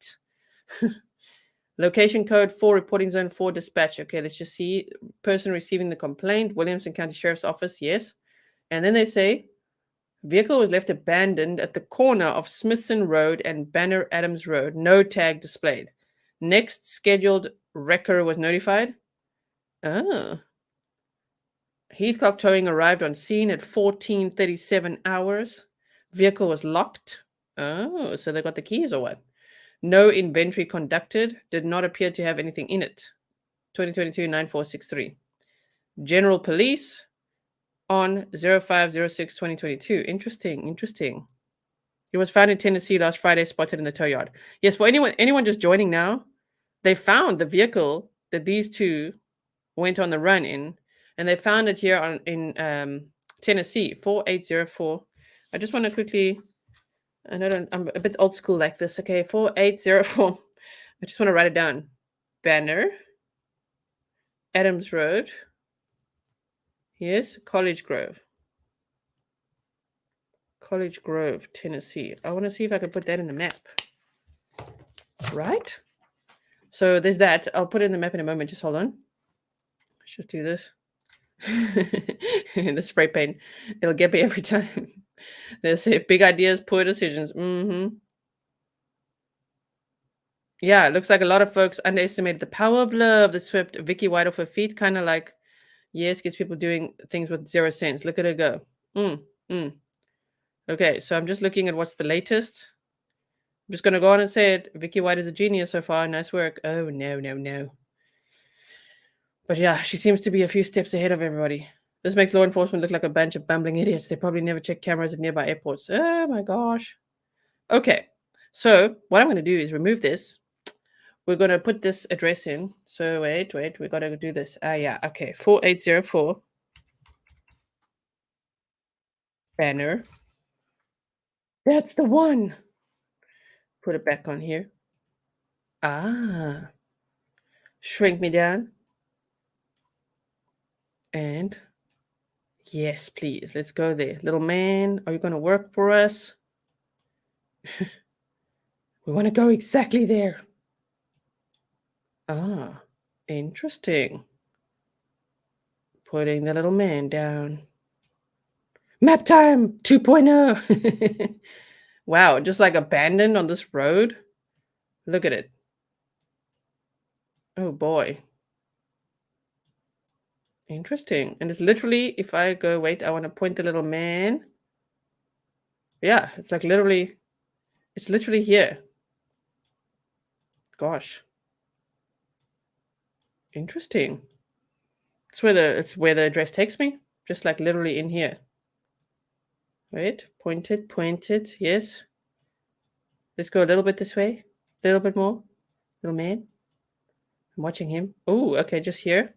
Location code 4, reporting zone 4, dispatch. Okay, let's just see. Person receiving the complaint, Williamson County Sheriff's Office, yes. And then they say, vehicle was left abandoned at the corner of Smithson Road and Banner Adams Road. No tag displayed. Next scheduled wrecker was notified. Oh. Heathcock Towing arrived on scene at 14:37 hours. Vehicle was locked. Oh, so they got the keys or what? No inventory conducted. Did not appear to have anything in it. 2022-9463. General Police on 05/06/2022. Interesting. It was found in Tennessee last Friday, spotted in the tow yard. Yes, for anyone just joining now, they found the vehicle that these two went on the run in. And they found it here in Tennessee, 4804. I just want to quickly, I'm a bit old school like this. Okay, 4804. I just want to write it down. Banner, Adams Road. Yes, College Grove, Tennessee. I want to see if I can put that in the map. Right? So there's that. I'll put it in the map in a moment. Just hold on. Let's just do this. The spray paint, it'll get me every time. They say big ideas, poor decisions. Yeah, it looks like a lot of folks underestimated the power of love that swept Vicky White off her feet. Kind of like, yes, gets people doing things with 0 sense. Look at her go. Okay, so I'm just looking at what's the latest. I'm just gonna go on and say it. Vicky White is a genius so far. Nice work. Oh no. But yeah, she seems to be a few steps ahead of everybody. This makes law enforcement look like a bunch of bumbling idiots. They probably never check cameras at nearby airports. Oh my gosh. Okay, so what I'm going to do is remove this. We're going to put this address in. So wait, we got to do this. Yeah, okay, 4804 Banner. That's the one. Put it back on here. Ah. Shrink me down. And yes, please. Let's go there. Little man, are you going to work for us? We want to go exactly there. Ah, interesting. Putting the little man down. Map time 2.0. Wow, just like abandoned on this road. Look at it. Oh boy. Interesting. And it's literally, if I go, wait, I want to point the little man. Yeah, it's like literally, it's literally here. Gosh. Interesting. It's where the address takes me. Just like literally in here. Wait, point it. Yes. Let's go a little bit this way. A little bit more. Little man. I'm watching him. Oh, okay, just here.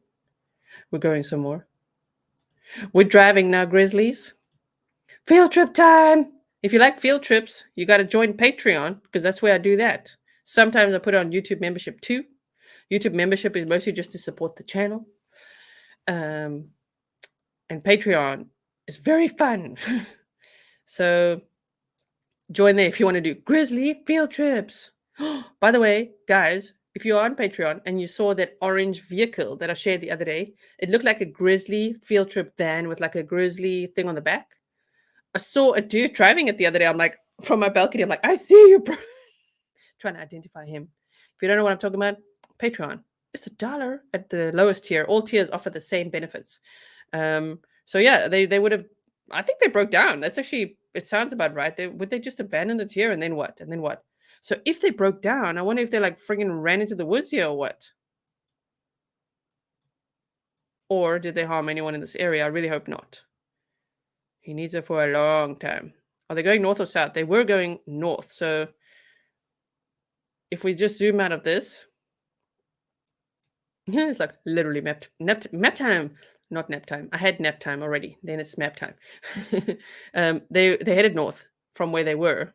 We're going some more. We're driving now, Grizzlies. Field trip time. If you like field trips, you got to join Patreon because that's where I do that. Sometimes I put it on YouTube membership too. YouTube membership is mostly just to support the channel. And Patreon is very fun. So join there if you want to do Grizzly field trips. By the way, guys, if you're on Patreon and you saw that orange vehicle that I shared the other day, it looked like a Grizzly field trip van with like a Grizzly thing on the back. I saw a dude driving it the other day. I'm like, from my balcony, I'm like, I see you, bro. Trying to identify him. If you don't know what I'm talking about, Patreon. It's $1 at the lowest tier. All tiers offer the same benefits. So yeah, they would have, I think they broke down. That's actually, it sounds about right. Would they just abandon it here and then what? And then what? So if they broke down, I wonder if they like friggin' ran into the woods here or what? Or did they harm anyone in this area? I really hope not. He needs it for a long time. Are they going north or south? They were going north. So if we just zoom out of this, it's like literally map time, not nap time. I had nap time already. Then it's map time. They headed north from where they were.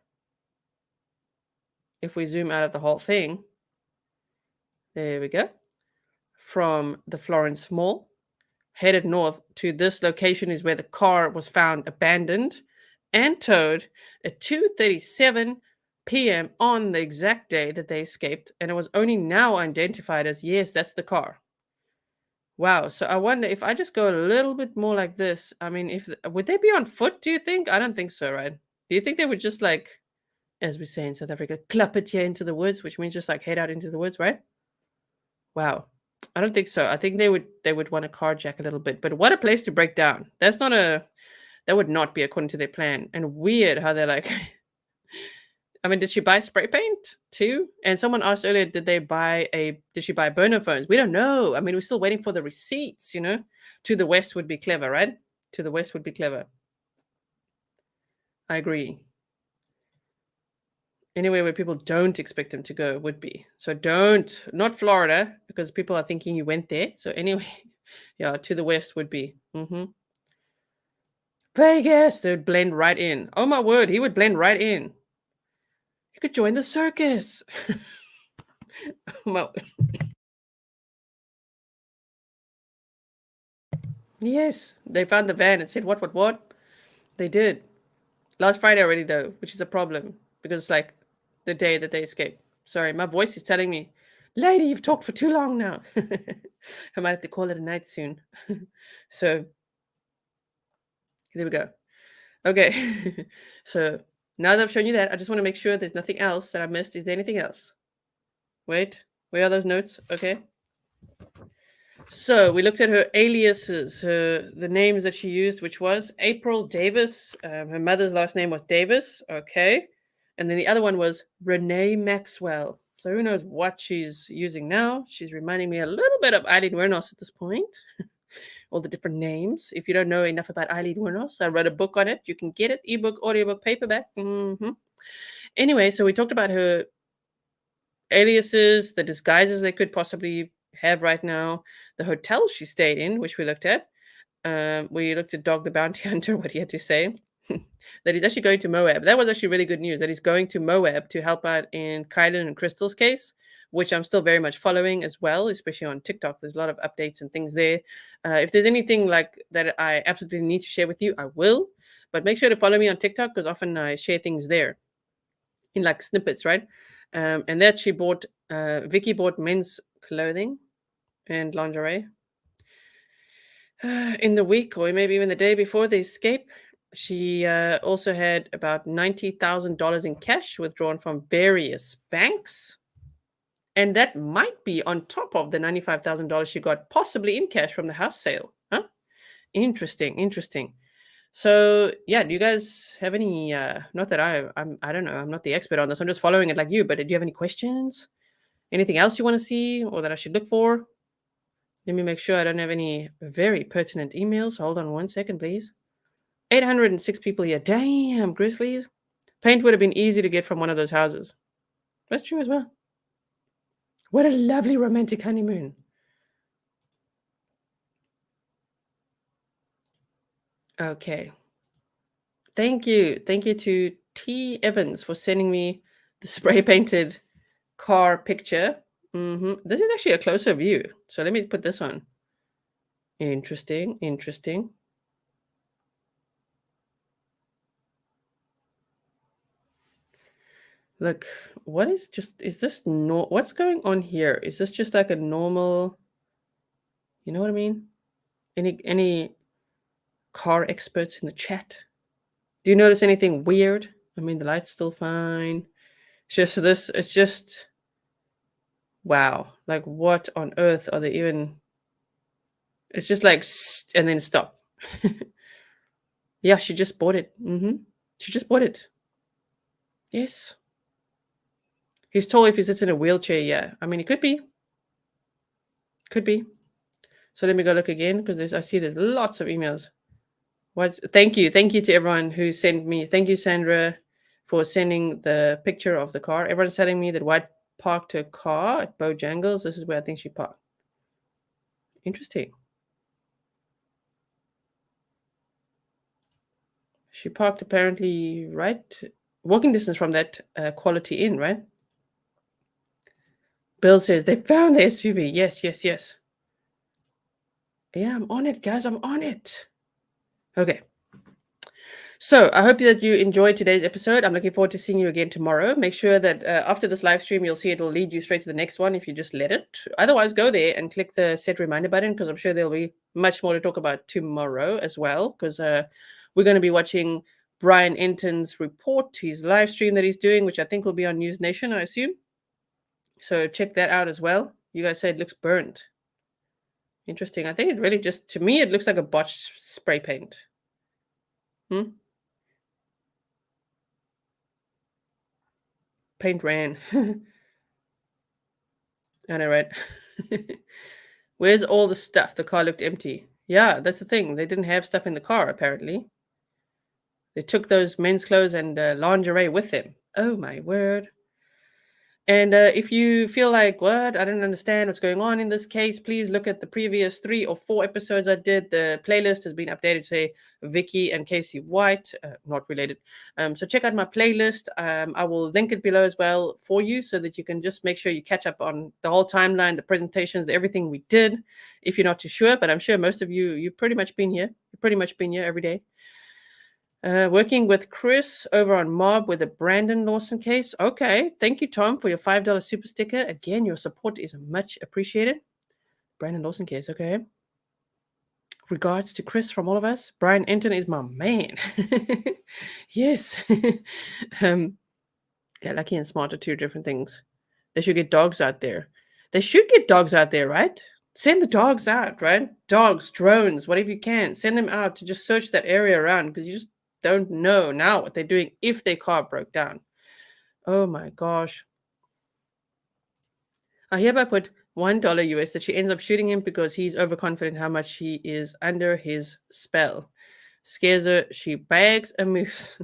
If we zoom out of the whole thing, there we go. From the Florence Mall, headed north to this location is where the car was found abandoned and towed at 2:37 p.m. on the exact day that they escaped, and it was only now identified as, yes, that's the car. Wow. So I wonder if I just go a little bit more like this, I mean, would they be on foot, do you think? I don't think so, right? Do you think they would just like, as we say in South Africa, klappertjie into the woods, which means just like head out into the woods, right? Wow. I don't think so. I think they would want to carjack a little bit, but what a place to break down. That would not be according to their plan. And weird how they're like, I mean, did she buy spray paint too? And someone asked earlier, did she buy burner phones? We don't know. I mean, we're still waiting for the receipts, you know? To the west would be clever, right? To the west would be clever. I agree. Anywhere where people don't expect them to go would be. So not Florida, because people are thinking you went there. So anyway, yeah, to the west would be. Vegas, they would blend right in. Oh my word, he would blend right in. You could join the circus. Yes, they found the van and said, what? They did. Last Friday already, though, which is a problem because it's like the day that they escaped. Sorry, my voice is telling me, lady, you've talked for too long now. I might have to call it a night soon. So there we go. Okay. So now that I've shown you that, I just want to make sure there's nothing else that I missed. Is there anything else? Wait, where are those notes? Okay. So we looked at her aliases, the names that she used, which was April Davis. Her mother's last name was Davis. Okay. And then the other one was Renee Maxwell. So who knows what she's using now? She's reminding me a little bit of Eileen Wernos at this point. All the different names. If you don't know enough about Eileen Wernos, I wrote a book on it. You can get it, ebook, audiobook, paperback. Anyway, so we talked about her aliases, the disguises they could possibly have right now, the hotel she stayed in, which we looked at. We looked at Dog the Bounty Hunter, what he had to say. that he's actually going to Moab. That was actually really good news, that he's going to Moab to help out in Kylan and Crystal's case, which I'm still very much following as well, especially on TikTok. There's a lot of updates and things there. If there's anything like that I absolutely need to share with you, I will. But make sure to follow me on TikTok, because often I share things there in like snippets, right? And that she bought, Vicky bought men's clothing and lingerie in the week, or maybe even the day before the escape. She also had about $90,000 in cash withdrawn from various banks. And that might be on top of the $95,000 she got possibly in cash from the house sale. Huh? Interesting, interesting. So yeah, do you guys have any, not that I don't know, I'm not the expert on this, I'm just following it like you, but do you have any questions? Anything else you want to see or that I should look for? Let me make sure I don't have any very pertinent emails. Hold on 1 second, please. 806 people here. Damn, Grizzlies. Paint would have been easy to get from one of those houses. That's true as well. What a lovely romantic honeymoon. Okay. Thank you. Thank you to T. Evans for sending me the spray painted car picture. This is actually a closer view. So let me put this on. Interesting. Interesting. Look, what is this what's going on here? Is this just like a normal, you know what I mean? Any car experts in the chat? Do you notice anything weird? I mean, the light's still fine. It's just, wow. Like, what on earth are they even? It's just like, and then stop. Yeah, she just bought it. She just bought it. Yes. He's tall if he sits in a wheelchair, yeah. I mean, it could be. Could be. So let me go look again, because I see there's lots of emails. Thank you to everyone who sent me. Thank you, Sandra, for sending the picture of the car. Everyone's telling me that White parked her car at Bojangles. This is where I think she parked. Interesting. She parked apparently walking distance from that Quality Inn, right? Bill says they found the SUV. Yes. Yeah, I'm on it, guys. I'm on it. Okay. So I hope that you enjoyed today's episode. I'm looking forward to seeing you again tomorrow. Make sure that after this live stream, you'll see it'll lead you straight to the next one if you just let it. Otherwise, go there and click the set reminder button, because I'm sure there'll be much more to talk about tomorrow as well, because we're going to be watching Brian Enton's report, his live stream that he's doing, which I think will be on News Nation, I assume. So check that out as well. You guys say it looks burnt. Interesting. I think it really just, to me, it looks like a botched spray paint. Paint ran. I know, right? Where's all the stuff? The car looked empty. Yeah, that's the thing. They didn't have stuff in the car, apparently. They took those men's clothes and lingerie with them. Oh, my word. And if you feel like, what? I didn't understand what's going on in this case, please look at the previous 3 or 4 episodes I did. The playlist has been updated to say Vicky and Casey White, not related. So check out my playlist. I will link it below as well for you, so that you can just make sure you catch up on the whole timeline, the presentations, everything we did, if you're not too sure. But I'm sure most of you've pretty much been here. You've pretty much been here every day. Working with Chris over on Mob with the Brandon Lawson case. Okay. Thank you, Tom, for your $5 super sticker. Again, your support is much appreciated. Brandon Lawson case. Okay. Regards to Chris from all of us. Brian Enton is my man. Yes. Yeah, Lucky and Smart are 2 different things. They should get dogs out there. They should get dogs out there, right? Send the dogs out, right? Dogs, drones, whatever you can. Send them out to just search that area around, because you just don't know now what they're doing if their car broke down. Oh my gosh. I hereby put $1 US that she ends up shooting him because he's overconfident how much he is under his spell. Scares her, she bags a moose.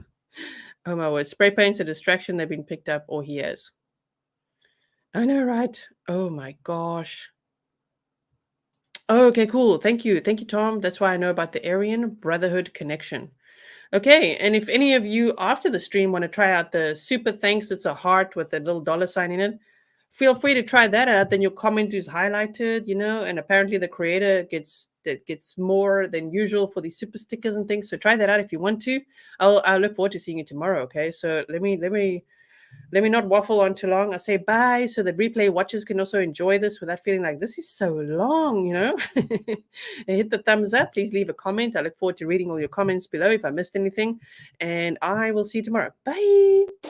Oh my word. Spray paint's a distraction. They've been picked up, or he has. I know, right? Oh my gosh. Oh, okay, cool. Thank you, Tom. That's why I know about the Aryan Brotherhood connection. Okay, and if any of you after the stream want to try out the super thanks, it's a heart with a little $sign in it. Feel free to try that out. Then your comment is highlighted, and apparently the creator gets more than usual for these super stickers and things. So try that out if you want to. I'll look forward to seeing you tomorrow. Okay, so let me not waffle on too long. I'll say bye so the replay watchers can also enjoy this without feeling like this is so long, Hit the thumbs up. Please leave a comment. I look forward to reading all your comments below if I missed anything. And I will see you tomorrow. Bye.